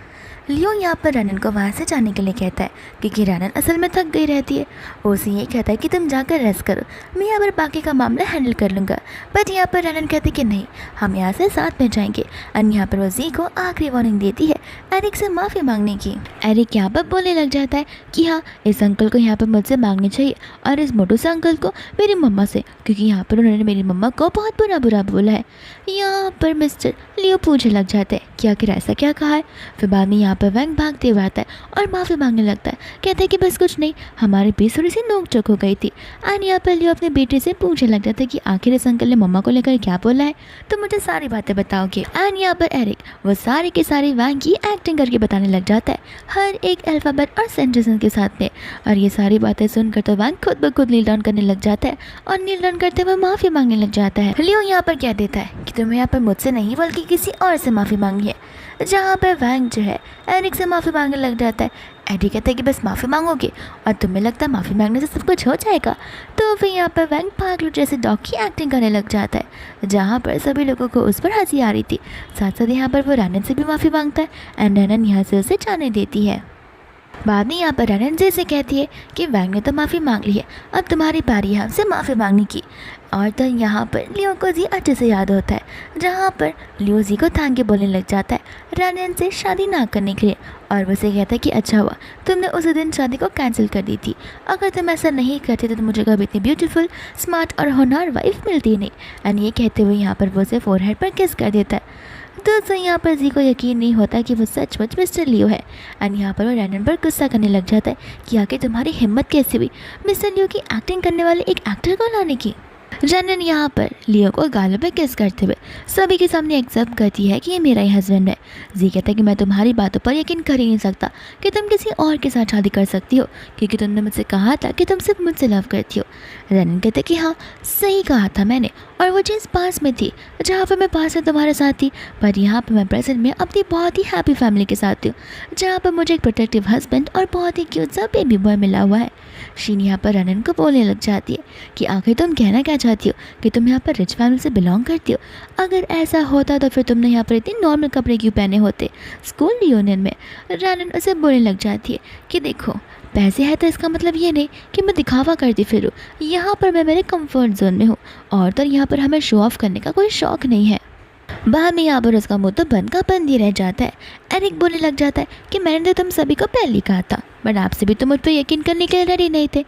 लियो यहाँ पर रनन को वहाँ से जाने के लिए कहता है, क्योंकि रनन असल में थक गई रहती है। ओसी ये कहता है कि तुम जाकर रेस्ट करो, मैं यहाँ पर बाकी का मामला हैंडल कर लूँगा। बट यहाँ पर रनन कहती कि नहीं, हम यहाँ से साथ में जाएंगे। और यहाँ पर वो जी को आखिरी वार्निंग देती है एरिक से माफ़ी मांगने की। एरिक यहाँ पर बोलने लग जाता है कि हाँ, इस अंकल को यहाँ पर मुझसे मांगनी चाहिए, और इस मोटू से अंकल को मेरी मम्मा से, क्योंकि यहाँ पर उन्होंने मेरी मम्मा को बहुत बुरा बोला है। यहाँ पर मिस्टर लियो पूछने लग जाते हैं कि आखिर ऐसा क्या कहा है। फिर बाद में यहाँ पर वैंग भागते हुए आता है और माफ़ी मांगने लगता है, कहता है कि बस कुछ नहीं, हमारे बीच थोड़ी सी नोक चोक हो गई थी। एंड यहाँ पर लियो अपने बेटे से पूछने लग जाता है कि आखिर इस अंकल ने मम्मा को लेकर क्या बोला है, तो मुझे सारी बातें बताओगे। एंड यहाँ पर एरिक वो सारी की सारी वैंग की एक्टिंग करके बताने लग जाता है, हर एक अल्फ़ाबेट और सेंटेंस के साथ में। और ये सारी बातें सुनकर तो वैंग खुद ब खुद नील डाउन करने लग जाता है, और नील डाउन करते हुए माफ़ी मांगने लग जाता है। लियो यहाँ पर कह देता है कि तुम्हें यहाँ पर मुझसे नहीं बल्कि किसी और से माफ़ी मांगी है, जहाँ पर वैंग जो है एरिक से माफ़ी मांगने लग जाता है। एरिक कहता है कि बस माफ़ी मांगोगे और तुम्हें लगता है माफ़ी मांगने से सब कुछ हो जाएगा। तो फिर यहाँ पर वैंग पागल जैसे डॉग की एक्टिंग करने लग जाता है, जहाँ पर सभी लोगों को उस पर हंसी आ रही थी। साथ साथ यहाँ पर वो रनन से भी माफ़ी मांगता है, एंड रनन यहाँ से उसे जाने देती है। बाद में यहाँ पर रनन जी से कहती है कि वैंग ने तो माफ़ी मांग ली है, अब तुम्हारी बारी है हमसे माफ़ी मांगने की। और तो यहाँ पर लियो को जी अच्छे से याद होता है, जहाँ पर लियो जी को थांग के बोलने लग जाता है रनन से शादी ना करने के लिए, और वो से कहता है कि अच्छा हुआ तुमने उस दिन शादी को कैंसिल कर दी थी, अगर तुम ऐसा नहीं करते तो मुझे कभी इतनी ब्यूटीफुल, स्मार्ट और होनहार वाइफ मिलती नहीं। एंड ये कहते हुए यहाँ पर वो उसे फोरहेड पर किस कर देता है। तो यहाँ पर जी को यकीन नहीं होता कि वो सचमुच मिस्टर लियो है। एंड यहाँ पर वो रनन पर गुस्सा करने लग जाता है कि आखिर तुम्हारी हिम्मत कैसे हुई मिस्टर लियो की एक्टिंग करने वाले एक एक्टर को लाने की। रनन यहाँ पर लियो को गालों पे किस करते हुए सभी के सामने एक्सेप्ट करती है कि ये मेरा ही हस्बैंड है। जी कहता है कि मैं तुम्हारी बातों पर यकीन कर ही नहीं सकता कि तुम किसी और के साथ शादी कर सकती हो, क्योंकि तुमने मुझसे कहा था कि तुम सिर्फ मुझसे लव करती हो। रनन कहते कि हाँ, सही कहा था मैंने, और वो चीज़ पास में थी, जहाँ पर मैं पास में तुम्हारे साथ थी, पर यहाँ पर मैं प्रेजेंट में अपनी बहुत ही हैप्पी फैमिली के साथ हूँ, जहाँ पर मुझे एक प्रोटेक्टिव हस्बैंड और बहुत ही क्यूट सा बेबी बॉय मिला हुआ है। शीन यहाँ पर रनन को बोलने लग जाती है कि आखिर तुम कहना क्या चाहती हो, कि तुम यहाँ पर रिच फैमिली से बिलोंग करती हो? अगर ऐसा होता तो फिर तुमने यहाँ पर इतने नॉर्मल कपड़े क्यों पहने होते स्कूल रियूनियन में? रनन उसे बोलने लग जाती है कि देखो, पैसे है तो इसका मतलब ये नहीं कि मैं दिखावा करती फिरूँ। यहाँ पर मैं मेरे कंफर्ट जोन में हूँ, और तो यहाँ पर हमें शो ऑफ करने का कोई शौक़ नहीं है। बाद में यहाँ पर उसका मुँह तो बंद का बंद ही रह जाता है। एरिक बोलने लग जाता है कि मैंने तो तुम सभी को पहले ही कहा था, बट आपसे भी तो मुझ पर यकीन करने के लिए रेडी नहीं थे।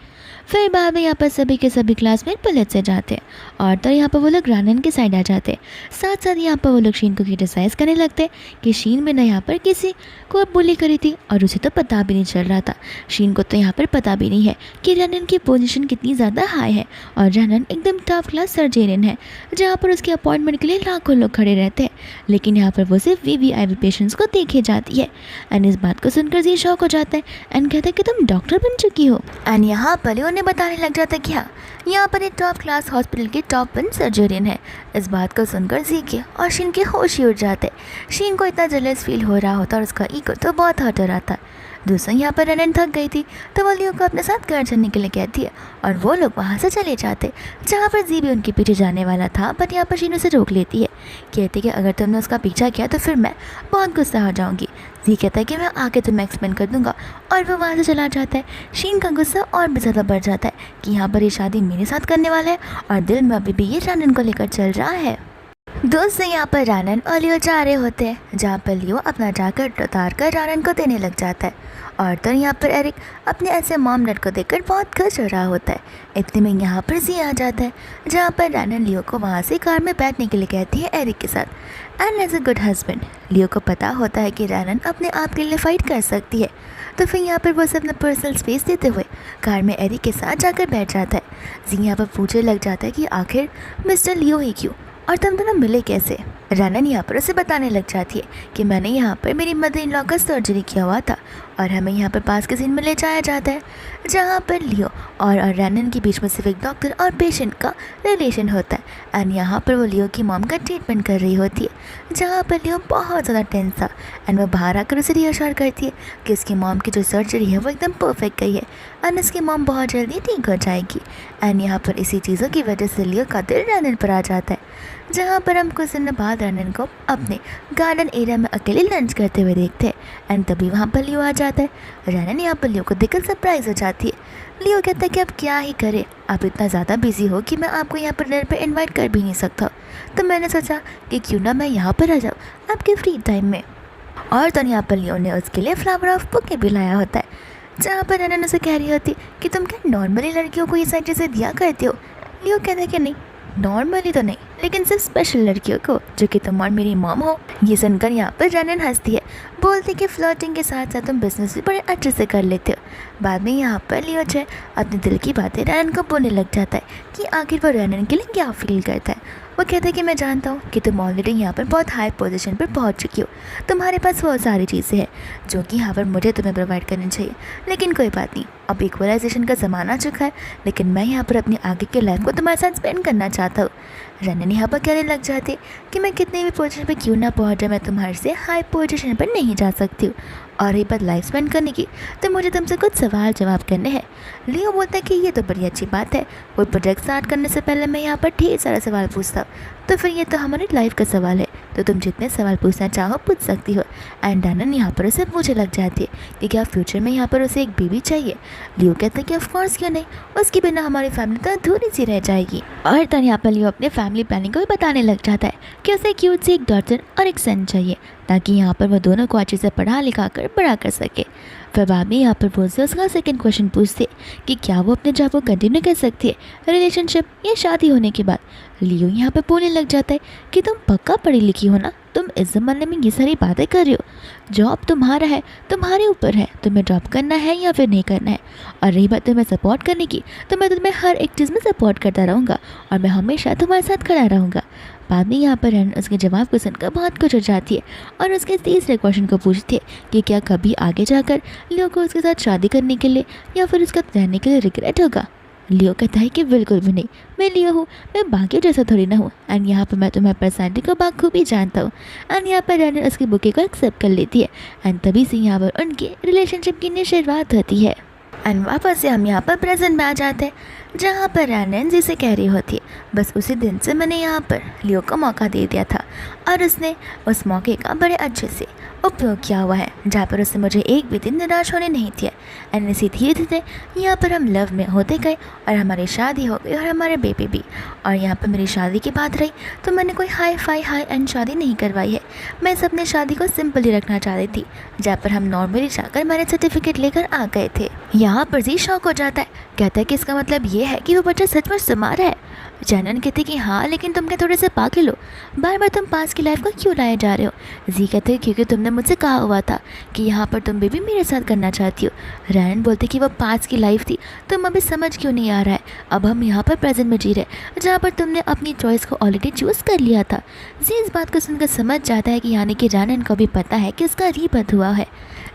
फिर बाद में यहाँ पर सभी के सभी क्लासमेट पुलिस से जाते हैं, और तो यहाँ पर वो लोग रनन के साइड आ जाते हैं। साथ साथ यहाँ पर वो लोग शीन को क्रिटिसाइज़ करने लगते हैं कि शीन ने यहाँ पर किसी को बुली करी थी, और उसे तो पता भी नहीं चल रहा था। शीन को तो यहाँ पर पता भी नहीं है कि रनन की पोजीशन कितनी ज़्यादा हाई है, और रनन एकदम टॉप क्लास सर्जेरियन है, जहाँ पर उसके अपॉइंटमेंट के लिए लाखों लोग खड़े रहते हैं, लेकिन यहाँ पर वो सिर्फ VVIP पेशेंट्स को देखे जाती है। एंड इस बात को सुनकर जी शॉक हो जाता है एंड कहता है कि तुम डॉक्टर बन चुकी हो। एंड यहाँ पर उन्हें बताने लग जाता है कि हाँ, यहाँ पर एक टॉप क्लास हॉस्पिटल के टॉप 1 सर्जरियन है। इस बात को सुनकर जीके और शीन के होश ही उड़ जाते। शीन को इतना जेलस फील हो रहा होता और उसका ईगो तो बहुत हर्ट हो रहा था। दूसरा यहाँ पर रनन थक गई थी तो वो लियो को अपने साथ घर चलने के लिए कहती है और वो लोग वहाँ से चले जाते, जहाँ पर जी भी उनके पीछे जाने वाला था। बट यहाँ पर शीन उसे रोक लेती है, कहती कि अगर तुमने उसका पीछा किया तो फिर मैं बहुत गुस्सा हो जाऊँगी। जी कहता है कि मैं आके तुम्हें एक्सप्लेन कर दूंगा और वो वहाँ से चला जाता है। शीन का गुस्सा और भी ज़्यादा बढ़ जाता है कि यहाँ पर ये शादी मेरे साथ करने वाला है और दिल में अभी भी ये रनन को लेकर चल रहा है। दोस्त यहाँ पर रनन और लियो जा रहे होते हैं, जहाँ पर लियो अपना जैकेट उतार कर रनन को देने लग जाता है। और तो यहाँ पर एरिक अपने ऐसे मॉम डैड को देखकर बहुत खुश हो रहा होता है। इतने में यहाँ पर जी आ जाता है, जहाँ पर रनन लियो को वहाँ से कार में बैठने के लिए कहती है एरिक के साथ। And as a good husband Leo को पता होता है कि रनन अपने आप के लिए फ़ाइट कर सकती है, तो फिर यहाँ पर वो सब अपना पर्सनल स्पेस देते हुए कार में एरिक के साथ जाकर बैठ जाता है। जी यहाँ पर पूछने लग जाता है कि आखिर मिस्टर लियो ही क्यों और तुम दोनों मिले कैसे। रनन यहाँ पर उसे बताने लग जाती है कि मैंने यहाँ पर मेरी मदर इन लॉ का सर्जरी किया हुआ था और हमें यहाँ पर पास के सीन में ले जाया जाता है, जहाँ पर लियो और रनन के बीच में सिर्फ एक डॉक्टर और पेशेंट का रिलेशन होता है। एंड यहाँ पर वो लियो की मॉम का ट्रीटमेंट कर रही होती है, जहाँ पर लियो बहुत ज़्यादा टेंस था। एंड वो बाहर आकर उसे रियश्योर करती है कि उसकी मॉम की जो सर्जरी है वो एकदम परफेक्ट गई है एंड उसकी मॉम बहुत जल्दी ठीक हो जाएगी। एंड यहाँ पर इसी चीज़ों की वजह से लियो का दिल रनन पर आ जाता है, जहाँ पर हम कुछ दिन बाद रनन को अपने गार्डन एरिया में अकेले लंच करते हुए देखते हैं। एंड तभी वहाँ पर लियो आ जाता है। रनन यहाँ पर लियो को देखकर सरप्राइज हो जाती है। लियो कहता है कि अब क्या ही करे, आप इतना ज़्यादा बिजी हो कि मैं आपको यहाँ पर डिनर पे इनवाइट कर भी नहीं सकता, तो मैंने सोचा कि क्यों ना मैं यहाँ पर आ जाऊँ आपके फ्री टाइम में। और तो यहाँ पर लियो ने उसके लिए फ्लावर ऑफ बुके भी लाया होता है, जहाँ पर रनन उसे कह रही होती कि तुम क्या नॉर्मली लड़कियों को ये सारी चीज़ें दिया करते हो। लियो कहता है कि नहीं, नॉर्मली तो नहीं, लेकिन सिर्फ स्पेशल लड़कियों को जो कि तुम और मेरी मॉम हो। ये सुनकर यहाँ पर रनन हंसती है, बोलती कि फ्लर्टिंग के साथ साथ तुम बिजनेस भी बड़े अच्छे से कर लेते हो। बाद में यहाँ पर लियो जो है अपने दिल की बातें रनन को बोलने लग जाता है कि आखिर वो रनन के लिए क्या फील करता है। वो कहता है कि मैं जानता हूँ कि तुम ऑलरेडी यहाँ पर बहुत हाई पोजीशन पर पहुँच चुकी हो, तुम्हारे पास बहुत सारी चीज़ें हैं जो कि यहाँ पर मुझे तुम्हें प्रोवाइड करनी चाहिए, लेकिन कोई बात नहीं, अब इक्वलाइजेशन का ज़माना आ चुका है, लेकिन मैं यहाँ पर अपनी आगे की लाइफ को तुम्हारे साथ स्पेंड करना चाहता हूँ। रनन यहाँ पर कहने लग जाती कि मैं कितनी भी पोजीशन पे क्यों ना पहुँच जाए, मैं तुम्हारे से हाई पोजीशन पर नहीं जा सकती हूँ। और ये बात लाइफ स्पेंड करने की, तो मुझे तुमसे कुछ सवाल जवाब करने हैं। लियो बोलता है कि ये तो बड़ी अच्छी बात है, कोई प्रोजेक्ट स्टार्ट करने से पहले मैं यहाँ पर ढेर सारा सवाल पूछता हूँ, तो फिर ये तो हमारी लाइफ का सवाल है, तो तुम जितने सवाल पूछना चाहो पूछ सकती हो। एंड रनन यहाँ पर उसे पूछने लग जाती है कि क्या फ्यूचर में यहाँ पर उसे एक बेबी चाहिए। लियो कहता है कि ऑफकोर्स क्यों नहीं, उसके बिना हमारी फैमिली तो अधूरी सी रह जाएगी। और तब यहाँ पर लियो अपने फैमिली प्लानिंग को भी बताने लग जाता है कि उसे क्यूट सी एक डॉटर और एक सन चाहिए, ताकि यहाँ पर वो दोनों को अच्छे से पढ़ा लिखा कर बड़ा कर सके। फिर बाद में यहाँ पर वो उसका सेकंड क्वेश्चन पूछते कि क्या वो अपने जॉब को कंटिन्यू कर सकती है रिलेशनशिप या शादी होने के बाद। लियो यहाँ पर बोलने लग जाता है कि तुम पक्का पढ़ी लिखी हो ना, तुम इस ज़माने में ये सारी बातें कर रही हो, जॉब तुम्हारा है, तुम्हारे ऊपर है, तुम्हें जॉब करना है या फिर नहीं करना है। और रही बात तुम्हें सपोर्ट करने की, तो मैं तुम्हें हर एक चीज़ में सपोर्ट करता रहूँगा और मैं हमेशा तुम्हारे साथ खड़ा रहूँगा। बाद में यहाँ पर रनन उसके जवाब को सुनकर बहुत कुछ हो जाती है और उसके तीसरे क्वेश्चन को पूछती है कि क्या कभी आगे जाकर लियो को उसके साथ शादी करने के लिए या फिर उसका रहने के लिए रिग्रेट होगा। लियो कहता है कि बिल्कुल भी नहीं, मैं लियो हूँ, मैं बाकी जैसा थोड़ी ना हूँ, एंड यहाँ पर मैं तुम्हारी पर्सनैलिटी को बाखूबी जानता हूँ। एंड यहाँ पर रनन उसकी बुके को एक्सेप्ट कर लेती है एंड तभी से यहाँ पर उनकी रिलेशनशिप की नई शुरुआत होती है। एंड वापस से हम यहाँ पर प्रेजेंट में आ जाते हैं, जहाँ पर रनन जिसे कह रही होती है बस उसी दिन से मैंने यहाँ पर लियो को मौका दे दिया था और उसने उस मौके का बड़े अच्छे से उपयोग किया हुआ है, जहाँ पर उसने मुझे एक भी दिन निराश होने नहीं दिया। एंड इसी धीरे धीरे यहाँ पर हम लव में होते गए और हमारी शादी हो गई और हमारे बेबी भी। और यहाँ पर मेरी शादी की बात रही तो मैंने कोई हाई एंड शादी नहीं करवाई है, मैं इस अपनी शादी को सिंपल ही रखना चाहती थी, जहाँ पर हम नॉर्मली जाकर मैरिज सर्टिफिकेट लेकर आ गए थे। यहाँ पर जी शौक हो जाता है, कहता है कि इसका मतलब ये है कि वो बच्चा सचमुच तुम्हारा है। जनन कहते कि हाँ, लेकिन तुम क्या थोड़े से पागल हो, बार बार तुम पास की लाइफ को क्यों लाए जा रहे हो। जी कहते क्योंकि तुमने मुझसे कहा हुआ था कि यहाँ पर तुम बेबी मेरे साथ करना चाहती हो। रैन बोलते कि वो पास की लाइफ थी, तुम अभी समझ क्यों नहीं आ रहा है, अब हम यहाँ पर प्रेजेंट में जी रहे जहाँ पर तुमने अपनी चॉइस को ऑलरेडी चूज़ कर लिया था। जी इस बात को सुनकर समझ जाता है कि यानी कि रैन को भी पता है कि उसका रीबर्थ हुआ है।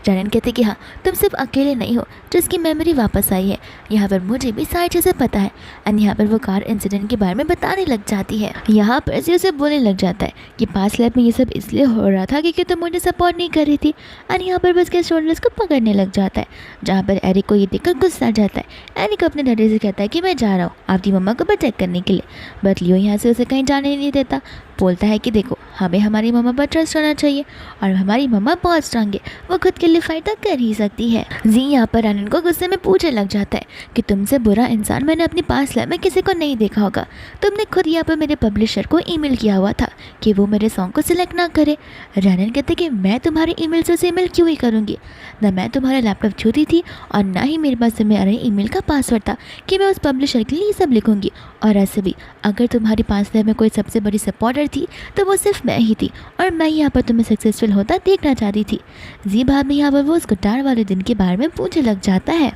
रैन कहते कि हाँ, तुम सिर्फ अकेले नहीं हो जिसकी मेमोरी वापस आई है, यहाँ पर मुझे भी सारी चीज़ें सब पता है। एंड यहाँ पर वो कार इंसिडेंट के बारे में बताने लग जाती है। यहाँ पर जी उसे बोलने लग जाता है कि पास्ट लाइफ में ये सब इसलिए हो रहा था क्योंकि तुम मुझे सपोर्ट नहीं कर रही थी। एंड यहाँ पर बस के शोल्डर्स को पकड़ने लग जाता है, जहाँ पर एरिक को ये देखकर गुस्सा आ जाता है। एरिक अपने डैडी से कहता है कि मैं जा रहा हूँ आपकी मम्मा को प्रोटेक्ट करने के लिए, बट लियो यहाँ से उसे कहीं जाने नहीं देता। बोलता है कि देखो हमें हमारी मम्मा पर ट्रस्ट होना चाहिए और हमारी मम्मा बहुत स्ट्रांग है, वो खुद के लिए फाइट तो कर ही सकती है। जी यहाँ पर रैनन को गुस्से में पूछने लग जाता है कि तुमसे बुरा इंसान मैंने अपनी पास्ट लाइफ में किसी को नहीं देखा होगा। तुमने खुद यहाँ पर मेरे पब्लिशर को ईमेल किया हुआ था कि वो मेरे सॉन्ग को सिलेक्ट ना करे। रैनन कहते कि मैं तुम्हारे ईमेल से उसे ईमेल क्यों ही करूँगी, ना मैं तुम्हारा लैपटॉप छूती थी और ना ही मेरे पास मेरे ईमेल का पासवर्ड था कि मैं उस पब्लिशर के लिए सब लिखूँगी। और ऐसे भी अगर तुम्हारी पास्ट लाइफ में कोई सबसे बड़ी सपोर्टर थी तो वो सिर्फ मैं ही थी और मैं यहाँ पर तुम्हें सक्सेसफुल होता देखना चाहती थी। जी बाद में यहाँ पर वो उस गिटार वाले दिन के बारे में पूछने लग जाता है।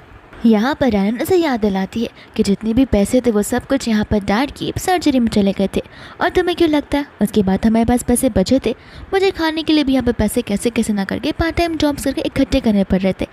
यहाँ पर रैनन उसे याद दिलाती है कि जितने भी पैसे थे वो सब कुछ यहाँ पर डैड की सर्जरी में चले गए थे। और तुम्हें क्यों लगता है उसके बाद हमारे पास पैसे बचे थे? मुझे खाने के लिए भी यहाँ पर पैसे कैसे कैसे ना करके पार्ट टाइम जॉब्स करके इकट्ठे करने पड़ रहे थे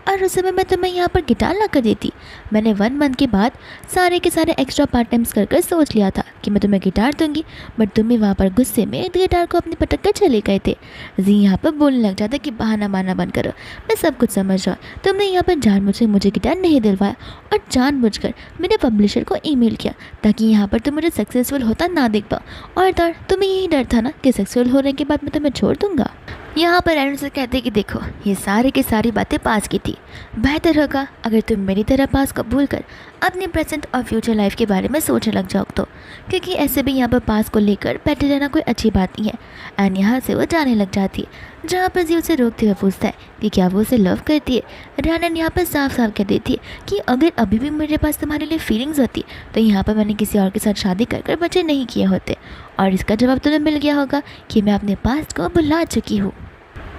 और उस समय मैं तुम्हें यहाँ पर गिटार ला कर देती। मैंने 1 मंथ के बाद सारे के सारे एक्स्ट्रा पार्ट टाइम्स कर सोच लिया था कि मैं तुम्हें गिटार दूंगी, बट तुम भी वहाँ पर गुस्से में गिटार को अपने पटक कर चले गए थे। जी यहाँ पर बोलने लग जाता कि बहाना मारना बंद करो, मैं सब कुछ समझ रहा हूँ। तुमने यहाँ पर जानबूझकर मुझे गिटार नहीं दिलवाया और जानबूझकर मेरे पब्लिशर को ईमेल किया ताकि यहाँ पर तुम मुझे सक्सेसफुल होता ना देख पाओ। और तुम्हें यही डर था ना कि सक्सेसफुल होने के बाद मैं तुम्हें छोड़ दूंगा। यहाँ पर रैनन से कहते कि देखो ये सारी की सारी बातें पास की थी, बेहतर होगा अगर तुम मेरी तरह पास को भूल कर अपने प्रेजेंट और फ्यूचर लाइफ के बारे में सोचने लग जाओ तो, क्योंकि ऐसे भी यहाँ पर पास को लेकर बैठे रहना कोई अच्छी बात नहीं है। एंड यहाँ से वो जाने लग जाती है, जहाँ पर जी उसे रोकते हुए पूछता है कि क्या वो उसे लव करती है। रैनन यहाँ पर साफ साफ कह देती है कि अगर अभी भी मेरे पास तुम्हारे लिए फीलिंग्स होती तो यहाँ पर मैंने किसी और के साथ शादी कर बच्चे नहीं किए होते। और इसका जवाब तुम्हें मिल गया होगा कि मैं अपने पास्ट को भुला चुकी हूँ।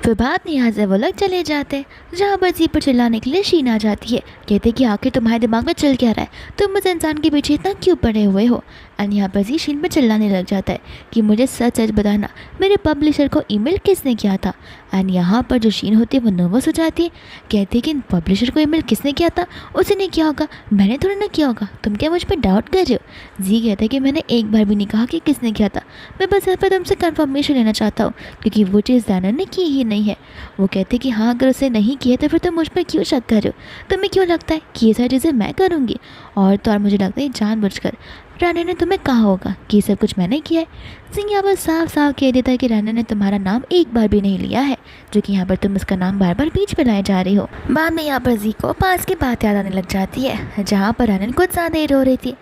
फिर बाद में यहाँ से वो लोग चले जाते हैं, जहाँ पर जी पर चिल्लाने के लिए शीन आ जाती है। कहते कि आखिर तुम्हारे दिमाग में चल क्या रहा है, तुम उस इंसान के पीछे इतना क्यों पड़े हुए हो। एंड यहाँ पर जी शीन पर चिल्लाने लग जाता है कि मुझे सच सच बताना मेरे पब्लिशर को ईमेल किसने किया था। एंड यहाँ पर जो शीन होती है वो नर्वस हो जाती है, कहती है कि पब्लिशर को ईमेल किसने किया था, उसी ने किया होगा, मैंने थोड़ा ना किया होगा, तुम क्या मुझ पर डाउट कर रहे हो। जी कहते हैं कि मैंने एक बार भी नहीं कहा कि किसने किया था, मैं बस इस पर तुमसे कन्फर्मेशन लेना चाहता हूँ क्योंकि वो चीज़ रैनन ने की ही नहीं है। वो कहते कि हाँ अगर उसे नहीं किया तो फिर तुम मुझ पर क्यों शक कर रहे हो, तुम्हें क्यों लगता है कि ये सारी चीज़ें मैं करूँगी। और मुझे लगता है जानबूझकर रैनन ने तुम्हें कहा होगा कि ये सब कुछ मैंने किया है। सिंह यहाँ पर साफ साफ कह देता है कि रैनन ने तुम्हारा नाम एक बार भी नहीं लिया है, जो कि यहाँ पर तुम उसका नाम बार बार बीच पे लाए जा रही हो। बाद में यहाँ पर जी को पास की बात याद आने लग जाती है, जहाँ पर रैनन कुछ ज़्यादा ही रो रही थी।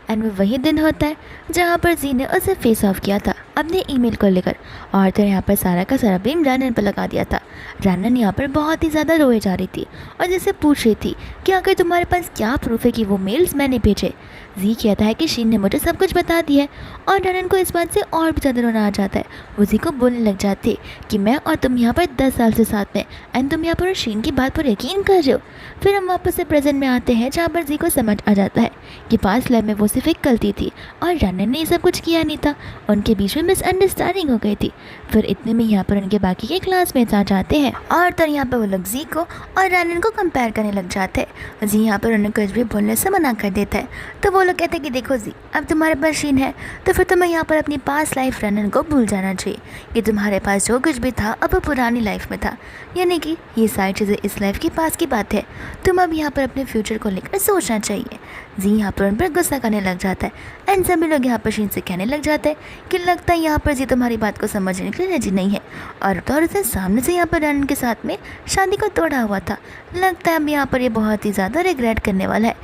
एंड वो वही दिन होता है जहाँ पर जी ने उसे फेस ऑफ किया था अपने ईमेल को लेकर, और तो यहाँ पर सारा का सारा ब्लेम रैनन पर लगा दिया था। रैनन यहाँ पर बहुत ही ज़्यादा रोए जा रही थी और जैसे पूछ रही थी कि आखिर तुम्हारे पास क्या प्रूफ है कि वो मेल्स मैंने भेजे। जी कहता है कि शीन ने मुझे सब कुछ बता दिया है और रैनन को इस बात से और भी ज़्यादा रोना आ जाता है। वो जी को बोलने लग जाती है कि मैं और तुम यहाँ पर 10 साल से साथ में, एंड तुम यहाँ पर शीन की बात पर यकीन कर रहे हो। फिर हम वापस से प्रेजेंट में आते हैं, जहाँ पर जी को समझ आ जाता है कि पास्ट लाइफ में वो सिर्फ एक गलती थी और रैनन ने ये सब कुछ किया नहीं था, उनके बीच में मिसअंडरस्टैंडिंग हो गई थी। फिर इतने में यहाँ पर उनके बाकी के क्लासमेट्स आ जाते हैं और तो यहाँ पर वो लोग जी को और रैनन को कंपेयर करने लग जाते हैं। जी यहाँ पर उन्हें कुछ भी बोलने से मना कर देता है, तो वो लोग कहते हैं कि देखो जी अब तुम्हारे पास शीन है तो फिर तुम्हें यहाँ पर अपनी पास्ट लाइफ रैनन को भूल जाना चाहिए कि तुम्हारे पास जो कुछ भी था अब वो पुरानी लाइफ में था, यानी कि ये सारी चीज़ें इस लाइफ की पास की बात है। तुम अब यहाँ पर अपने फ्यूचर को लेकर सोचना चाहिए। जी यहाँ पर उन पर गुस्सा करने लग जाता है एंड सभी लोग यहाँ पर शीन से कहने लग जाते हैं कि लगता है यहाँ पर जी तुम्हारी बात को समझने के लिए राजी नहीं है। और तो उसने सामने से यहाँ पर रैनन के साथ में शादी को तोड़ा हुआ था, लगता है अब यहाँ पर ये बहुत ही ज़्यादा रिग्रेट करने वाला है,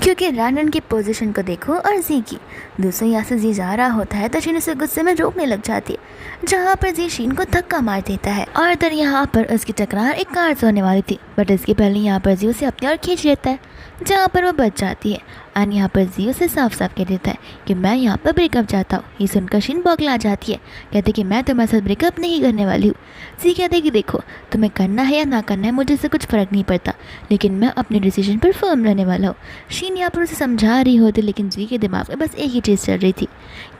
क्योंकि रैनन की पोजीशन को देखो और जी की। दूसरे यहाँ से जी जा रहा होता है तो शीन उसे गुस्से में रोकने लग जाती है, जहाँ पर जी शीन को धक्का मार देता है और इधर यहाँ पर उसकी टकरार एक कार से होने वाली थी, बट इसके पहले यहाँ पर जी उसे अपनी ओर खींच लेता है, जहाँ पर वो बच जाती है। एंड यहाँ पर जी उसे साफ साफ कह देता है कि मैं यहाँ पर ब्रेकअप चाहता हूँ। ये सुनकर शीन बौखला जाती है, कहते कि मैं तुम्हारे साथ ब्रेकअप नहीं करने वाली हूँ। जी कहते कि देखो तुम्हें करना है या ना करना है मुझे इससे कुछ फ़र्क नहीं पड़ता, लेकिन मैं अपने डिसीजन पर फर्म रहने वाला हूँ। शीन यहाँ पर उसे समझा रही होती, लेकिन जी के दिमाग में बस एक ही चीज़ चल रही थी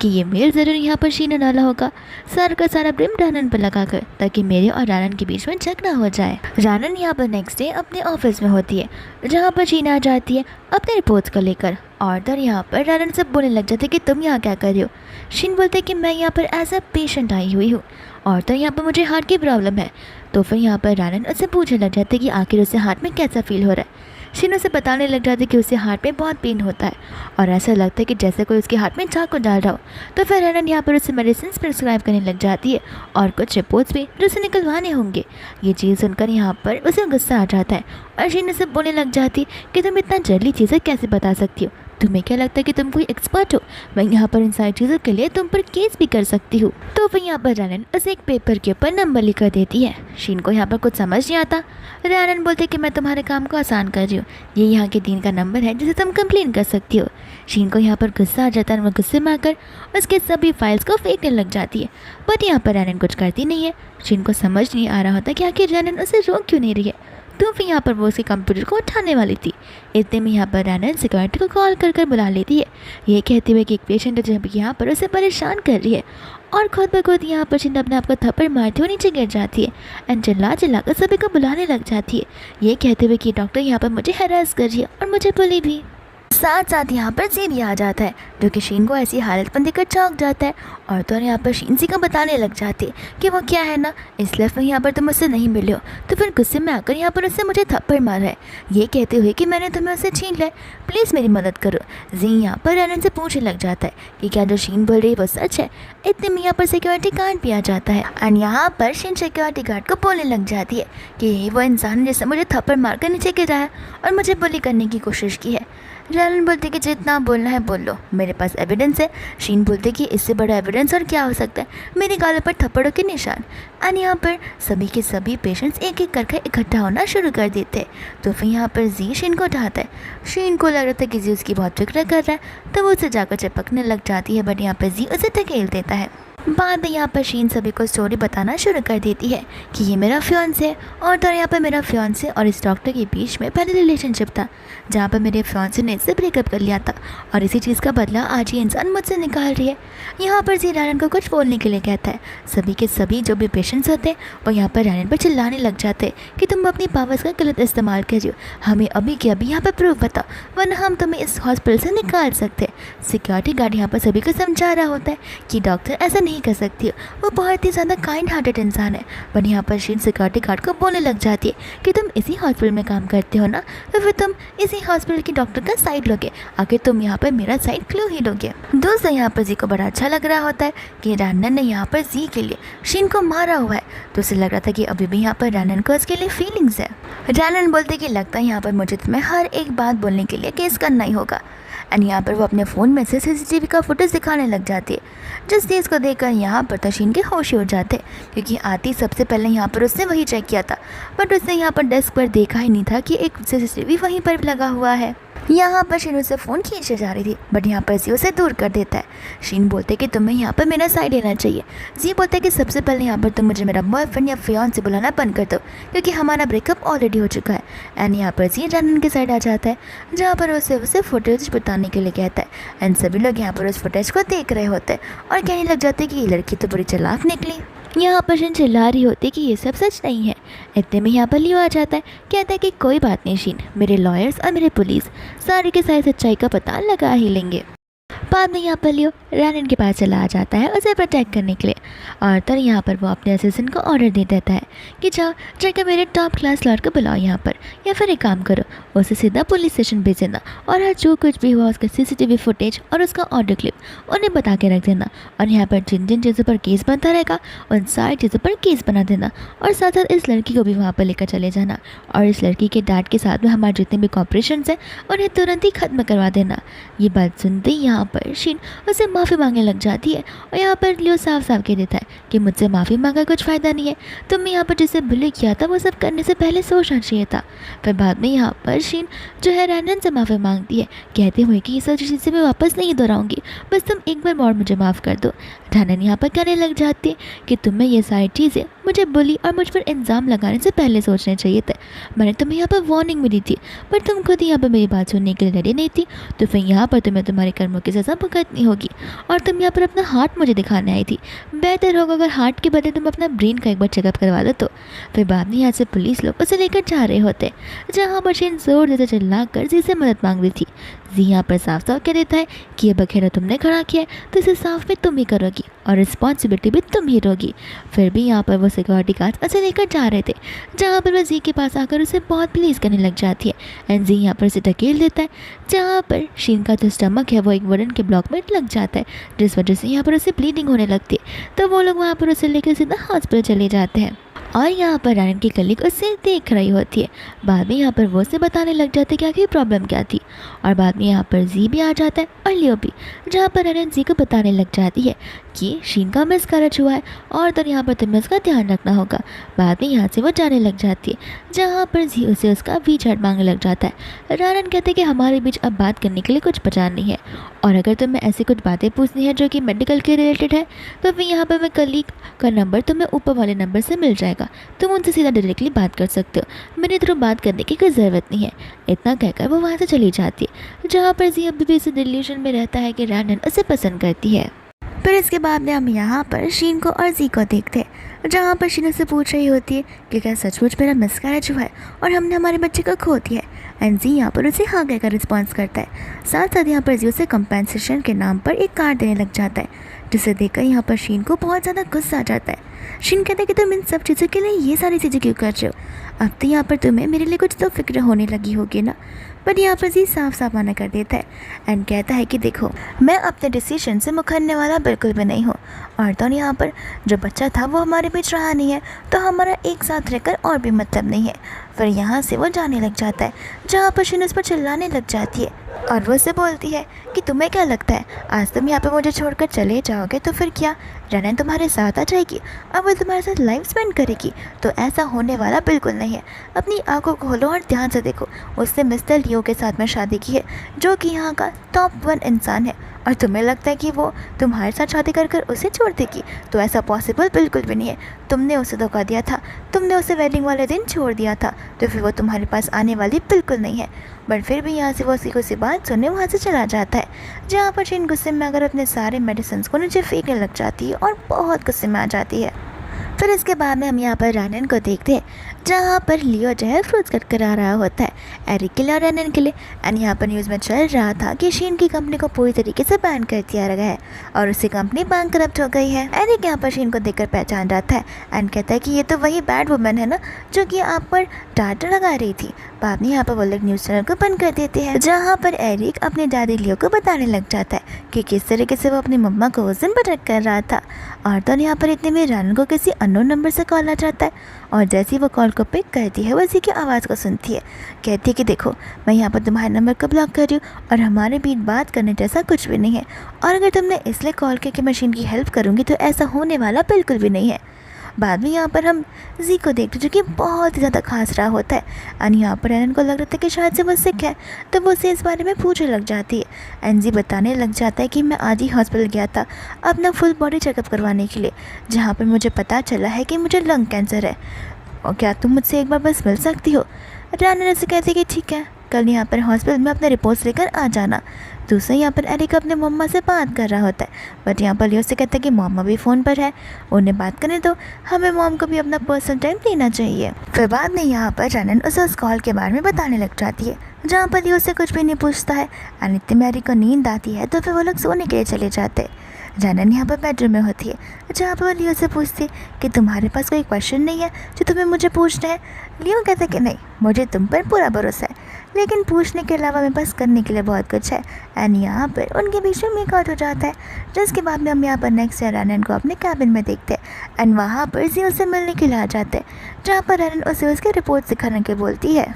कि ये मेल ज़रूर यहाँ पर शीन ने डाला होगा, सारा का सारा ब्लेम रैनन पर लगाकर, ताकि मेरे और रैनन के बीच में झगड़ा हो जाए। रैनन यहाँ पर नेक्स्ट डे अपने ऑफिस में होती है, जहाँ पर शीन आ जाती है अपने रिपोर्ट्स को लेकर। और तो यहाँ पर रैनन से बोलने लग जाते कि तुम यहाँ क्या कर रही हो। शीन बोलते कि मैं यहाँ पर एज अ पेशेंट आई हुई हूँ और तो यहाँ पर मुझे हार्ट की प्रॉब्लम है। तो फिर यहाँ पर रैनन उससे पूछने लग जाते कि आखिर उसे हार्ट में कैसा फील हो रहा है। शीन उसे बताने लग जाती कि उसे हार्ट में बहुत पेन होता है और ऐसा लगता है कि जैसे कोई उसके हार्ट में चाकू डाल रहा हो। तो फिर रैनन यहाँ पर उसे मेडिसिन प्रिस्क्राइब करने लग जाती है और कुछ रिपोर्ट्स भी जो उसे निकलवाने होंगे। ये चीज़ सुनकर यहाँ पर उसे गुस्सा आ जाता है और शीन उसे बोलने लग जाती है कि तुम इतना जल्दी चीज़ें कैसे बता सकती हो, तुम्हें क्या लगता है कि तुम कोई एक्सपर्ट हो। मैं यहाँ पर इन सारी चीज़ों के लिए तुम पर केस भी कर सकती हूँ। तो फिर यहाँ पर रैनन उसे एक पेपर के ऊपर नंबर लिख कर देती है। शीन को यहाँ पर कुछ समझ नहीं आता। रैनन बोलते कि मैं तुम्हारे काम को आसान कर रही हूँ, ये यहाँ के दिन का नंबर है जिसे तुम कंप्लेन कर सकती हो। शीन को यहाँ पर गुस्सा आ जाता है और वो गुस्से में आकर उसके सभी फाइल्स को फेंकने लग जाती है। बट यहाँ पर रैनन कुछ करती नहीं है। शीन को समझ नहीं आ रहा होता कि आखिर रैनन उसे रोक क्यों नहीं रही है। तो फिर यहाँ पर वो उसके कंप्यूटर को उठाने वाली थी। इतने में यहाँ पर रैनन सिक्योरिटी को कॉल कर बुला लेती है, ये कहते हुए कि एक पेशेंट है जब यहाँ पर उसे परेशान कर रही है। और खुद ब खुद यहाँ पर शीन अपने आप को थप्पड़ मारती हुई नीचे गिर जाती है एंड चिल्ला कर सभी को बुलाने लग जाती है, ये कहते हुए कि डॉक्टर यहाँ पर मुझे हैरास कर रही है और मुझे बुली भी। साथ साथ यहाँ पर जी भी आ जाता है जो कि शीन को ऐसी हालत में देखकर चौंक जाता है और तो यहाँ पर शीन सी को बताने लग जाती है कि वो क्या है ना, इस लाइफ में यहाँ पर तुम मुझसे नहीं मिले हो। तो फिर गुस्से में आकर यहाँ पर उससे मुझे थप्पड़ मारा है, ये कहते हुए कि मैंने तुम्हें उससे छीन लिया, प्लीज़ मेरी मदद करो। जी यहाँ पर रैनन से पूछने लग जाता है कि क्या जो शीन बोल रही है वो सच है। इतने में यहाँ पर सिक्योरिटी गार्ड भी आ जाता है एंड यहाँ पर शीन सिक्योरिटी गार्ड को बोलने लग जाती है कि यही वो इंसान जिससे मुझे थप्पड़ मार कर नीचे गिराया और मुझे बुली करने की कोशिश की है। रैनन बोलते कि जितना बोलना है बोल लो, मेरे पास एविडेंस है। शीन बोलते कि इससे बड़ा एविडेंस और क्या हो सकता है, मेरे गालों पर थप्पड़ों के निशान। एंड यहाँ पर सभी के सभी पेशेंट्स एक एक करके इकट्ठा होना शुरू कर देते हैं। तो फिर यहाँ पर जी शीन को उठाता है। शीन को लग रहा था कि जी उसकी बहुत फिक्र कर रहा है, तो वो उसे जाकर चिपकने लग जाती है, बट यहाँ पर जी उसे धकेल देता है। बाद में यहाँ पर शीन सभी को स्टोरी बताना शुरू कर देती है कि ये मेरा फियांसे है और तो यहाँ पर मेरा फियांसे और इस डॉक्टर के बीच में पहले रिलेशनशिप था जहाँ पर मेरे फियांसे ने इससे ब्रेकअप कर लिया था और इसी चीज़ का बदला आज ये इंसान मुझसे निकाल रही है। यहाँ पर जी रैनन को कुछ बोलने के लिए कहता है। सभी के सभी जो भी पेशेंट्स होते हैं वो यहाँ पर रैनन पर चिल्लाने लग जाते हैं कि तुम अपनी पावर्स का गलत इस्तेमाल कर रही हो, हमें अभी के अभी यहाँ पर प्रूफ बताओ वरना हम तुम्हें इस हॉस्पिटल से निकाल सकते हैं। सिक्योरिटी गार्ड यहाँ पर सभी को समझा रहा होता है कि डॉक्टर ऐसा नहीं कर सकती है, वो बहुत ही ज़्यादा काइंड हार्टेड इंसान है। पर यहाँ पर शीन सिक्योरिटी गार्ड को बोलने लग जाती है कि तुम इसी हॉस्पिटल में काम करते हो ना, तो फिर तुम इसी हॉस्पिटल की डॉक्टर का साइड लोगे, आखिर तुम यहाँ पर मेरा साइड क्यों ही लोगे। दोस्तों यहाँ पर जी को बड़ा अच्छा लग रहा होता है कि रैनन ने यहाँ पर जी के लिए शीन को मारा हुआ है, तो उसे लग रहा था कि अभी भी यहाँ पर रैनन को उसके लिए फीलिंग्स है। रैनन बोलते कि लगता है यहाँ पर मुझे तुम्हें हर एक बात बोलने के लिए केस करना ही होगा। एंड यहाँ पर वो अपने फ़ोन में से सीसीटीवी का फुटेज दिखाने लग जाती है, जिस चीज़ को देखकर यहाँ पर तो शीन के होश ही हो जाते क्योंकि आती सबसे पहले यहाँ पर उसने वही चेक किया था, बट उसने यहाँ पर डेस्क पर देखा ही नहीं था कि एक सीसीटीवी वहीं पर लगा हुआ है। यहाँ पर शीन उससे फ़ोन खींचे जा रही थी, बट यहाँ पर जी उसे दूर कर देता है। शीन बोलते कि तुम्हें यहाँ पर मेरा साइड लेना चाहिए। जी बोलते कि सबसे पहले यहाँ पर तुम मुझे मेरा बॉयफ्रेंड या फियांसे बुलाना बंद कर दो क्योंकि हमारा ब्रेकअप ऑलरेडी हो चुका है। एंड यहाँ पर जी रैनन के साइड आ जाता है जहाँ पर उसे फुटेज बताने के लिए कहता है। एंड सभी लोग यहाँ पर उस फुटेज को देख रहे होते हैं और कहने लग जाते कि ये लड़की तो बड़ी चालाक निकली। यहाँ पर शीन चिल्ला रही होती कि ये सब सच नहीं है। इतने में यहाँ पर लियो आ जाता है, कहता है कि कोई बात नहीं शीन, मेरे लॉयर्स और मेरे पुलिस सारी के सारी सच्चाई का पता लगा ही लेंगे। बाद में यहाँ पर लियो रैनन के पास चला आ जाता है उसे प्रोटेक्ट करने के लिए और तब यहाँ पर वो अपने असिस्टेंट को ऑर्डर दे देता है कि जाओ जाकर मेरे टॉप क्लास लॉयर को बुलाओ यहाँ पर, या फिर एक काम करो उसे सीधा पुलिस स्टेशन भेज देना और हर जो कुछ भी हुआ उसका सीसीटीवी फुटेज और उसका ऑडियो क्लिप उन्हें बता के रख देना और यहाँ पर जिन जिन चीज़ों पर केस बनता रहेगा उन सारी चीज़ों पर केस बना देना और साथ साथ इस लड़की को भी वहाँ पर लेकर चले जाना और इस लड़की के डैड के साथ में हमारे जितने भी कॉपरेशन हैं उन्हें तुरंत ही ख़त्म करवा देना। ये बात सुनते ही यहाँ पर शीन उसे माफ़ी मांगने लग जाती है और यहाँ पर लियो साफ साफ कह देता है कि मुझसे माफ़ी मांगा कुछ फ़ायदा नहीं है, तुमने यहाँ पर जिसे बुली किया था वो सब करने से पहले सोचना चाहिए था। फिर बाद में यहाँ पर शीन जो है रैनन से माफ़ी मांगती है कहते हुए कि ये सब चीज़ें मैं वापस नहीं दोहराऊंगी, बस तुम एक बार और मुझे माफ़ कर दो। रैनन यहाँ पर कहने लग जाती है कि तुम्हें ये सारी चीज़ें मुझे बुली और मुझ पर इल्ज़ाम लगाने से पहले सोचने चाहिए थे। मैंने तुम्हें यहाँ पर वार्निंग भी दी थी, पर तुम खुद ही यहाँ पर मेरी बात सुनने के लिए रेडी नहीं थी। तो फिर यहाँ पर तुम्हें तुम्हारे कर्मों की सज़ा भुगतनी होगी और तुम यहाँ पर अपना हार्ट मुझे दिखाने आई थी। बेहतर होगा अगर हार्ट के बदले तुम अपना ब्रेन का एक बार चेकअप करवा लो। तो फिर बाद में यहाँ से पुलिस लोग उसे लेकर जा रहे होते, जहाँ पर शीन जोर से चिल्ला कर जी से मदद मांग रही थी। जी यहाँ पर साफ साफ कह देता है कि ये बखेड़ा तुमने खड़ा किया है तो इसे साफ भी तुम ही करोगी और रिस्पॉन्सिबिलिटी भी तुम ही लोगी। फिर भी यहाँ पर वो सिक्योरिटी गार्ड उसे लेकर जा रहे थे, जहाँ पर वह जी के पास आकर उसे बहुत प्लीज़ करने लग जाती है। एंड जी यहाँ पर उसे ढकेल देता है, जहाँ पर शीन का जो स्टमक है वो एक वुडन के ब्लॉक में लग जाता है, जिस वजह से यहाँ पर उसे ब्लीडिंग होने लगती है। तो वो लोग वहाँ पर उसे लेकर सीधा हॉस्पिटल चले जाते हैं और यहाँ पर रैनन की कलीग उससे देख रही होती है। बाद में यहाँ पर वो उसे बताने लग जाते हैं कि आखिर प्रॉब्लम क्या थी। और बाद में यहाँ पर जी भी आ जाता है और लियो भी, जहाँ पर रैनन जी को बताने लग जाती है कि शीन का मिसकैरेज हुआ है और तो यहाँ पर तुम्हें उसका ध्यान रखना होगा। बाद में यहाँ से वो जाने लग जाती है, जहाँ पर जी उसे उसका वी-चैट मांगने लग जाता है। रैनन कहते हैं कि हमारे बीच अब बात करने के लिए कुछ बचा नहीं है और अगर तुम्हें ऐसी कुछ बातें पूछनी है जो कि मेडिकल के रिलेटेड है तो फिर यहाँ पर मैं कलीग का नंबर तुम्हें ऊपर वाले नंबर से मिल जाएगा, तुम उनसे सीधा डायरेक्टली बात कर सकते हो, मेरी तरफ बात करने की कोई ज़रूरत नहीं है। इतना कहकर वो वहाँ से चली जाती है, जहाँ पर जी अभी भी इस डिल्यूशन में रहता है कि रैनन उसे पसंद करती है। फिर इसके बाद में हम यहाँ पर शीन को और जी को देखते हैं, जहाँ पर शीन उससे पूछ रही होती है कि क्या सचमुच मेरा मिसकैरेज हुआ है और हमने हमारे बच्चे को खो दिया है। एंड जी यहाँ पर उसे हाँ कहकर रिस्पॉन्स करता है। साथ साथ यहाँ पर जी उसे कंपेंसेशन के नाम पर एक कार्ड देने लग जाता है, जिसे देखकर यहाँ पर शीन को बहुत ज़्यादा गुस्सा आ जाता है। शीन कहता है कि तुम इन सब चीज़ों के लिए ये सारी चीज़ें क्यों कर रहे हो, अब तो यहाँ पर तुम्हें मेरे लिए कुछ तो फिक्र होने लगी होगी ना। पर यहाँ पर जी साफ साफ मना कर देता है एंड कहता है कि देखो मैं अपने डिसीजन से मुकरने वाला बिल्कुल भी नहीं हूँ और तो यहाँ पर जो बच्चा था वो हमारे बीच रहा नहीं है तो हमारा एक साथ रहकर और भी मतलब नहीं है। फिर यहाँ से वो जाने लग जाता है, जहाँ पर शीन उस पर चिल्लाने लग जाती है और वो उसे बोलती है कि तुम्हें क्या लगता है आज तुम यहाँ पर मुझे छोड़कर चले जाओगे तो फिर क्या रैनन तुम्हारे साथ आ जाएगी और वो तुम्हारे साथ लाइफ स्पेंड करेगी? तो ऐसा होने वाला बिल्कुल नहीं है। अपनी आंखों को खोलो और ध्यान से देखो, उसने मिस्टर लियो के साथ में शादी की है जो कि यहाँ का टॉप 1 इंसान है और तुम्हें लगता है कि वो तुम्हारे साथ शादी कर कर उसे छोड़ देगी? तो ऐसा पॉसिबल बिल्कुल भी नहीं है। तुमने उसे धोखा दिया था, तुमने उसे वेडिंग वाले दिन छोड़ दिया था, तो फिर वो तुम्हारे पास आने वाली बिल्कुल नहीं है। बट फिर भी यहाँ से वो उसी को सी बात सुनने वहाँ से चला जाता है, जहाँ पर शीन गुस्से में अगर अपने सारे मेडिसिन को नीचे फेंकने लग जाती है और बहुत गुस्से में आ जाती है। फिर इसके बाद में हम यहाँ पर रैनन को देखते हैं, जहाँ पर लियो जो है फ्रूट्स कट करा रहा होता है एरिक के लिए और रैनन के लिए। एंड यहाँ पर न्यूज़ में चल रहा था कि शीन की कंपनी को पूरी तरीके से बैन कर दिया गया है और उसकी कंपनी बैंकरप्ट हो गई है। एरिक यहाँ पर शीन को देखकर पहचान जाता है एंड कहता है कि ये तो वही बैड वुमन है ना जो कि आप पर डांट लगा रही थी। बाद में यहाँ पर वो लोग न्यूज़ चैनल को बंद कर देते हैं, जहाँ पर एरिक अपने दादी लियो को बताने लग जाता है कि किस तरीके से वो अपनी मम्मा को उस दिन प्रोटेक्ट कर रहा था। और तो यहाँ पर इतने में रैनन को किसी अननोन नंबर से कॉल आ जाता है और जैसे ही वो कॉल को पिक करती है वैसे की आवाज़ को सुनती है। कहती है कि देखो मैं यहाँ पर तुम्हारे नंबर को ब्लॉक कर रही हूँ और हमारे बीच बात करने जैसा कुछ भी नहीं है और अगर तुमने इसलिए कॉल करके मशीन की हेल्प करूँगी तो ऐसा होने वाला बिल्कुल भी नहीं है। बाद में यहाँ पर हम जी को देखते जो कि बहुत ही ज़्यादा खांस रहा होता है एंड यहाँ पर रैनन को लग रहा था कि शायद से वो सिक है, तो वो उसे इस बारे में पूछने लग जाती है एंड जी बताने लग जाता है कि मैं आज ही हॉस्पिटल गया था अपना फुल बॉडी चेकअप करवाने के लिए, जहाँ पर मुझे पता चला है कि मुझे लंग कैंसर है और क्या तुम मुझसे एक बार बस मिल सकती हो? रैनन से कहती है कि ठीक है, कल यहाँ पर हॉस्पिटल में अपने रिपोर्ट्स लेकर आ जाना। दूसरा यहाँ पर एरिक अपने मम्मा से बात कर रहा होता है बट यहाँ पर लियो से कहता है कि मम्मा भी फ़ोन पर है, उन्हें बात करने दो, हमें मॉम को भी अपना पर्सनल टाइम देना चाहिए। फिर बाद में यहाँ पर रैनन उस कॉल के बारे में बताने लग जाती है, जहाँ पर लियो से कुछ भी नहीं पूछता है एंड इतने में एरिक को नींद आती है तो फिर वो लोग सोने के लिए चले जाते हैं। रैनन यहाँ पर बेडरूम में होती है, जहाँ पर वो लियो से पूछती है कि तुम्हारे पास कोई क्वेश्चन नहीं है जो तुम्हें मुझे पूछना है? लियो कहता है कि नहीं, मुझे तुम पर पूरा भरोसा है, लेकिन पूछने के अलावा मेरे पास करने के लिए बहुत कुछ है। एंड यहाँ पर उनके बीच में मेकआउट हो जाता है, जिसके बाद में हम यहाँ पर नेक्स्ट डे रैनन को अपने कैबिन में देखते हैं एंड वहाँ पर जी उसे मिलने के लिए आ जाते हैं, जहाँ पर रैनन उसे उसके रिपोर्ट दिखाने के बोलती है।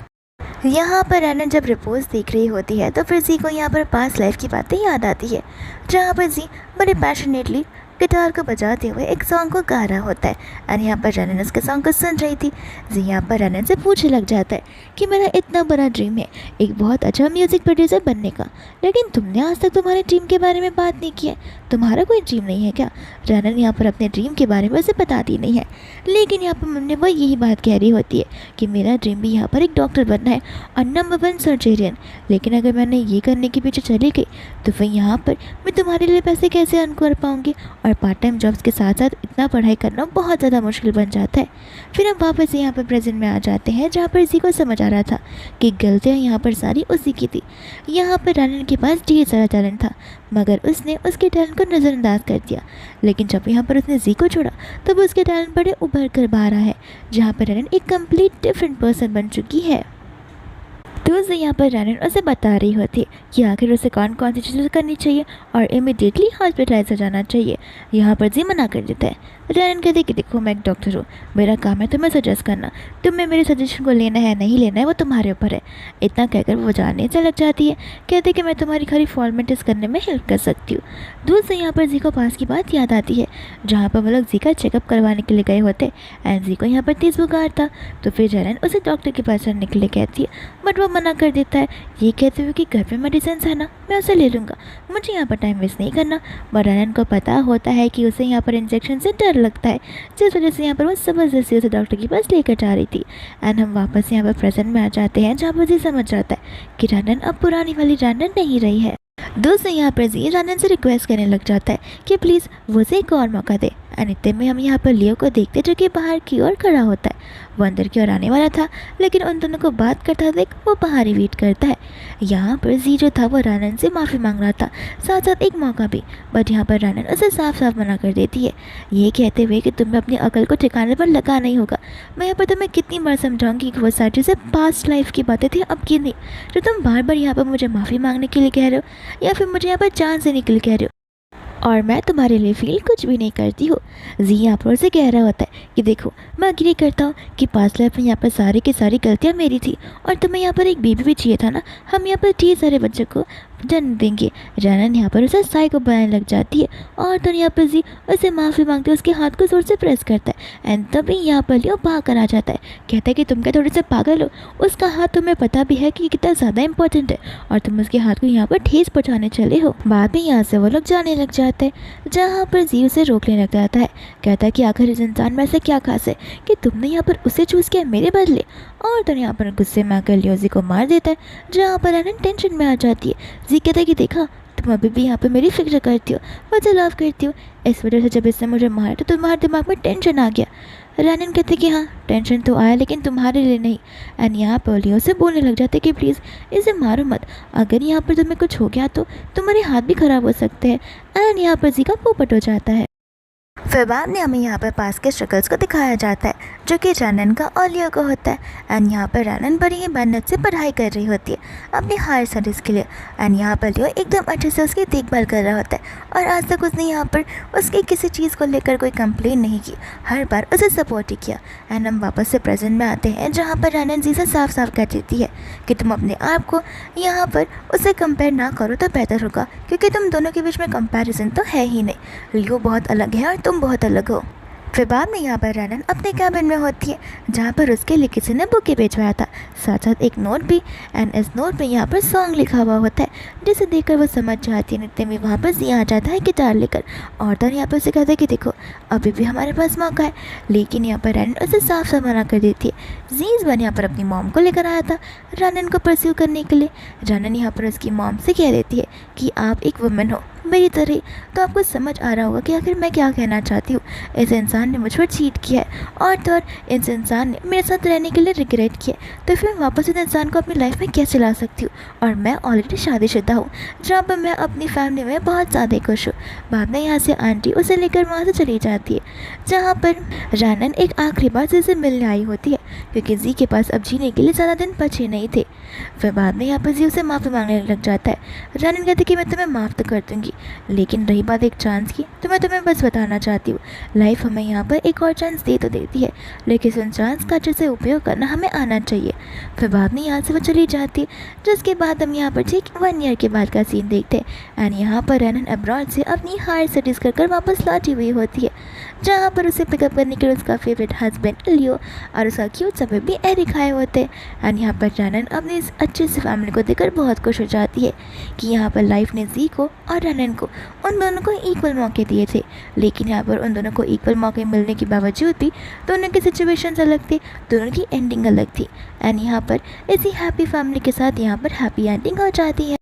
यहाँ पर रैनन जब रिपोर्ट्स देख रही होती है तो फिर जी को यहाँ पर पास्ट लाइफ की बातें याद आती है, जहाँ पर जी बड़े पैशनेटली गिटार को बजाते हुए एक सॉन्ग को गा रहा होता है। एंड यहाँ पर रनन उसके सॉन्ग को सुन रही थी। जी यहाँ पर रनन से पूछने लग जाता है कि मेरा इतना बड़ा ड्रीम है एक बहुत अच्छा म्यूज़िक प्रोड्यूसर बनने का, लेकिन तुमने आज तक तुम्हारे ड्रीम के बारे में बात नहीं की है। तुम्हारा कोई ड्रीम नहीं है क्या? रनन यहाँ पर अपने ड्रीम के बारे में उसे बताती नहीं है, लेकिन यहाँ पर मम्मी वो यही बात कह रही होती है कि मेरा ड्रीम भी यहाँ पर एक डॉक्टर बनना है और नंबर 1 सर्जरियन। लेकिन अगर मैंने ये करने के पीछे चली गई तो फिर यहाँ पर मैं तुम्हारे लिए पैसे कैसे अर्न कर पाऊँगी, और पार्ट टाइम जॉब्स के साथ साथ इतना पढ़ाई करना बहुत ज़्यादा मुश्किल बन जाता है। फिर हम वापस यहाँ पर प्रेजेंट में आ जाते हैं, जहाँ पर इसी को समझ आ रहा था कि गलतियाँ यहाँ पर सारी उसी की थी। यहाँ पर रनन के पास ढेर सारा टैलेंट था, मगर उसने उसके टैलेंट को नज़रअंदाज कर दिया। लेकिन जब यहाँ पर उसने जी को छोड़ा तब उसके टैलेंट बड़े उभर कर बाहर आया है, जहाँ पर रनन एक कंप्लीट डिफरेंट पर्सन बन चुकी है। तो उसे यहाँ पर रनन उसे बता रही होती कि आखिर उसे कौन कौन सी चीज़ें करनी चाहिए और इमीडिएटली हॉस्पिटलाइज हो जाना चाहिए। यहाँ पर जी मना कर देता है। रनन कहती कि देखो मैं एक डॉक्टर हूँ, मेरा काम है तुम्हें सजेस्ट करना, तुम्हें मेरे सजेशन को लेना है नहीं लेना है वो तुम्हारे ऊपर है। इतना कहकर वो जाने चलक जाती है। कहते कि मैं तुम्हारी खाली फॉर्मेलिटीज़ करने में हेल्प कर सकती हूँ। दूर से यहाँ पर जी को पास की बात याद आती है, जहाँ पर वो लोग जी का चेकअप करवाने के लिए गए होते एंड जी को यहाँ पर तेज़ बुखार था। तो फिर रनन उसे डॉक्टर के पास चलने के लिए कहती है, बट वो मना कर देता है, ये कहते हुए कि घर पे मेडिसिन है ना, मैं उसे ले लूँगा, मुझे यहाँ पर टाइम वेस्ट नहीं करना। बट रनन को पता होता है कि उसे यहाँ पर इंजेक्शन से डर लगता है, जिस वजह से यहाँ पर वो ज़बरदस्ती उसे डॉक्टर के पास लेकर जा रही थी। एंड हम वापस यहाँ पर प्रेजेंट में आ जाते हैं, जहाँ पर जी समझ जाता है कि रनन अब पुरानी वाली रनन नहीं रही है। दोस्तों यहाँ पर जी रनन से रिक्वेस्ट करने लग जाता है कि प्लीज़ वो उसे एक और मौका दे। एंड इतने में हम यहाँ पर लियो को देखते जो कि बाहर की ओर खड़ा होता है। वो अंदर की ओर आने वाला था, लेकिन उन दोनों को बात करता देख वो बाहर ही वेट करता है। यहाँ पर जी जो था वो रनन से माफ़ी मांग रहा था, साथ साथ एक मौका भी। बट यहाँ पर रनन उसे साफ साफ मना कर देती है, ये कहते हुए कि तुम्हें अपनी अकल को ठिकाने पर लगा नहीं होगा। मैं यहाँ पर तुम्हें कितनी बार समझाऊंगी कि वो सारी चीज़ें पास्ट लाइफ की बातें थी, अब की नहीं। जो तुम बार बार यहाँ पर मुझे माफ़ी मांगने के लिए कह रहे हो या फिर मुझे यहाँ पर जान से निकल कह रहे हो, और मैं तुम्हारे लिए फील कुछ भी नहीं करती हूँ। जी यहाँ पर से कह रहा होता है कि देखो मैं अग्री करता हूँ कि पास्ट लाइफ में यहाँ पर सारी की सारी गलतियाँ मेरी थी, और तुम्हें यहाँ पर एक बेबी भी चाहिए था ना, हम यहाँ पर ढेर सारे बच्चों को जन्म देंगे। रनन यहाँ पर उसे साइको बनाने लग जाती है, और तो यहाँ पर जी उसे माफ़ी मांगते उसके हाथ को जोर से प्रेस करता है। एंड तभी यहाँ पर लियो भाग कर आ जाता है, कहता है कि तुम क्या थोड़े से पागल हो, उसका हाथ तुम्हें पता भी है कि कितना ज़्यादा इंपॉर्टेंट है और तुम उसके हाथ को यहाँ पर ठेस पहुँचाने चले हो। बाद में यहाँ से वो लोग जाने लग जाते हैं, जहाँ पर जी उसे रोकने लग जाता है। कहता है कि आखिर इस इंसान में ऐसा क्या खास है कि तुमने यहाँ पर उसे चूज़ किया मेरे बदले। और तो यहाँ पर गुस्से में आकर लियो जी को मार देता है, जहाँ पर रनन टेंशन में आ जाती है। जी कहता है कि देखा तुम अभी भी यहाँ पे मेरी फिक्र करती हो, मुझे लव करती हो, इस वजह से जब इसने मुझे मारा तो तुम्हारे दिमाग में टेंशन आ गया। रनन कहते कि हाँ टेंशन तो आया, लेकिन तुम्हारे लिए नहीं। एंड यहाँ पर लियो से बोलने लग जाते कि प्लीज़ इसे मारो मत, अगर यहाँ पर तुम्हें कुछ हो गया तो तुम्हारे हाथ भी ख़राब हो सकते हैं। एंड यहाँ पर जी का पोपट हो जाता है। फिर बाद में हमें यहाँ पर पास के स्ट्रगल्स को दिखाया जाता है, जो कि रनन का और लियो को होता है। एंड यहाँ पर रनन बड़ी ही मेहनत से पढ़ाई कर रही होती है अपनी हायर स्टडीज़ के लिए। एंड यहाँ पर लियो एकदम अच्छे से उसकी देखभाल कर रहा होता है, और आज तक उसने यहाँ पर उसकी किसी चीज़ को लेकर कोई कंप्लेन नहीं की, हर बार उसे सपोर्ट ही किया। एंड हम वापस से प्रेजेंट में आते हैं, जहाँ पर रनन जी से साफ साफ कह देती है कि तुम अपने आप को यहाँ पर उससे कंपेयर ना करो तो बेहतर होगा, क्योंकि तुम दोनों के बीच में कंपैरिजन तो है ही नहीं। लियो बहुत अलग है और तुम बहुत अलग हो। फिर बाद में यहाँ पर रनन अपने कैबिन में होती है, जहाँ पर उसके लिए किसी ने बुके भिजवाया था, साथ साथ एक नोट भी। एंड इस नोट में यहाँ पर सॉन्ग लिखा हुआ होता है, जिसे देखकर वो समझ जाती है। नित्य में वहाँ पर जी आ जाता है गिटार लेकर, और तो यहाँ पर उसे कहता है कि देखो अभी भी हमारे पास मौका है। लेकिन यहाँ पर रनन उसे साफ साफ मना कर देती है। जी इस बार यहाँ पर अपनी मॉम को लेकर आया था रनन को परस्यू करने के लिए। रनन यहाँ पर उसकी मॉम से कह देती है कि आप एक वुमेन हो मेरी तरह, तो आपको समझ आ रहा होगा कि आखिर मैं क्या कहना चाहती हूँ। इस इंसान ने मुझ पर चीट किया है, और तो और इस इंसान ने मेरे साथ रहने के लिए रिग्रेट किया है, तो फिर मैं वापस इस इंसान को अपनी लाइफ में कैसे ला सकती हूँ। और मैं ऑलरेडी शादीशुदा हूँ, जहाँ पर मैं अपनी फैमिली में बहुत ज़्यादा खुश हूँ। बाद में यहाँ से आंटी उसे लेकर वहाँ से चली जाती है, जहाँ पर रनन एक आखिरी बार से मिलने आई होती है, क्योंकि जी के पास अब जीने के लिए ज़्यादा दिन बचे नहीं थे। फिर बाद में यहाँ पर जी उसे माफ़ी मांगने लग जाता है। रनन कहती कि मैं तुम्हें माफ़ तो कर दूँगी, होगी। लेकिन रही बात एक चांस की, तो मैं तुम्हें बस बताना चाहती हूँ, लाइफ हमें यहाँ पर एक और चांस दे तो देती है, लेकिन उन चांस का अच्छे से उपयोग करना हमें आना चाहिए। फिर बाद में यहाँ से वो चली जाती है, जिसके बाद हम यहाँ पर ठीक 1 ईयर के बाद का सीन देखते हैं। एंड यहाँ पर रैनन अब्रॉड से अपनी हायर स्टडीज़ कर वापस लौटी हुई होती है, जहाँ पर उसे पिकअप करने के लिए उसका फेवरेट हस्बैंड लियो और उसका क्यूट सा बेबी एरिक आए होते हैं। एंड यहाँ पर रैनन अपनी इस अच्छे से फैमिली को देखकर बहुत खुश हो जाती है कि यहाँ पर लाइफ ने जी को और रैनन को उन दोनों को इक्वल मौके दिए थे। लेकिन यहाँ पर उन दोनों को इक्वल मौके मिलने के बावजूद भी दोनों की सिचुएशन अलग थी, दोनों की एंडिंग अलग थी। एंड यहाँ पर इसी हैप्पी फैमिली के साथ यहाँ पर हैप्पी एंडिंग हो जाती है।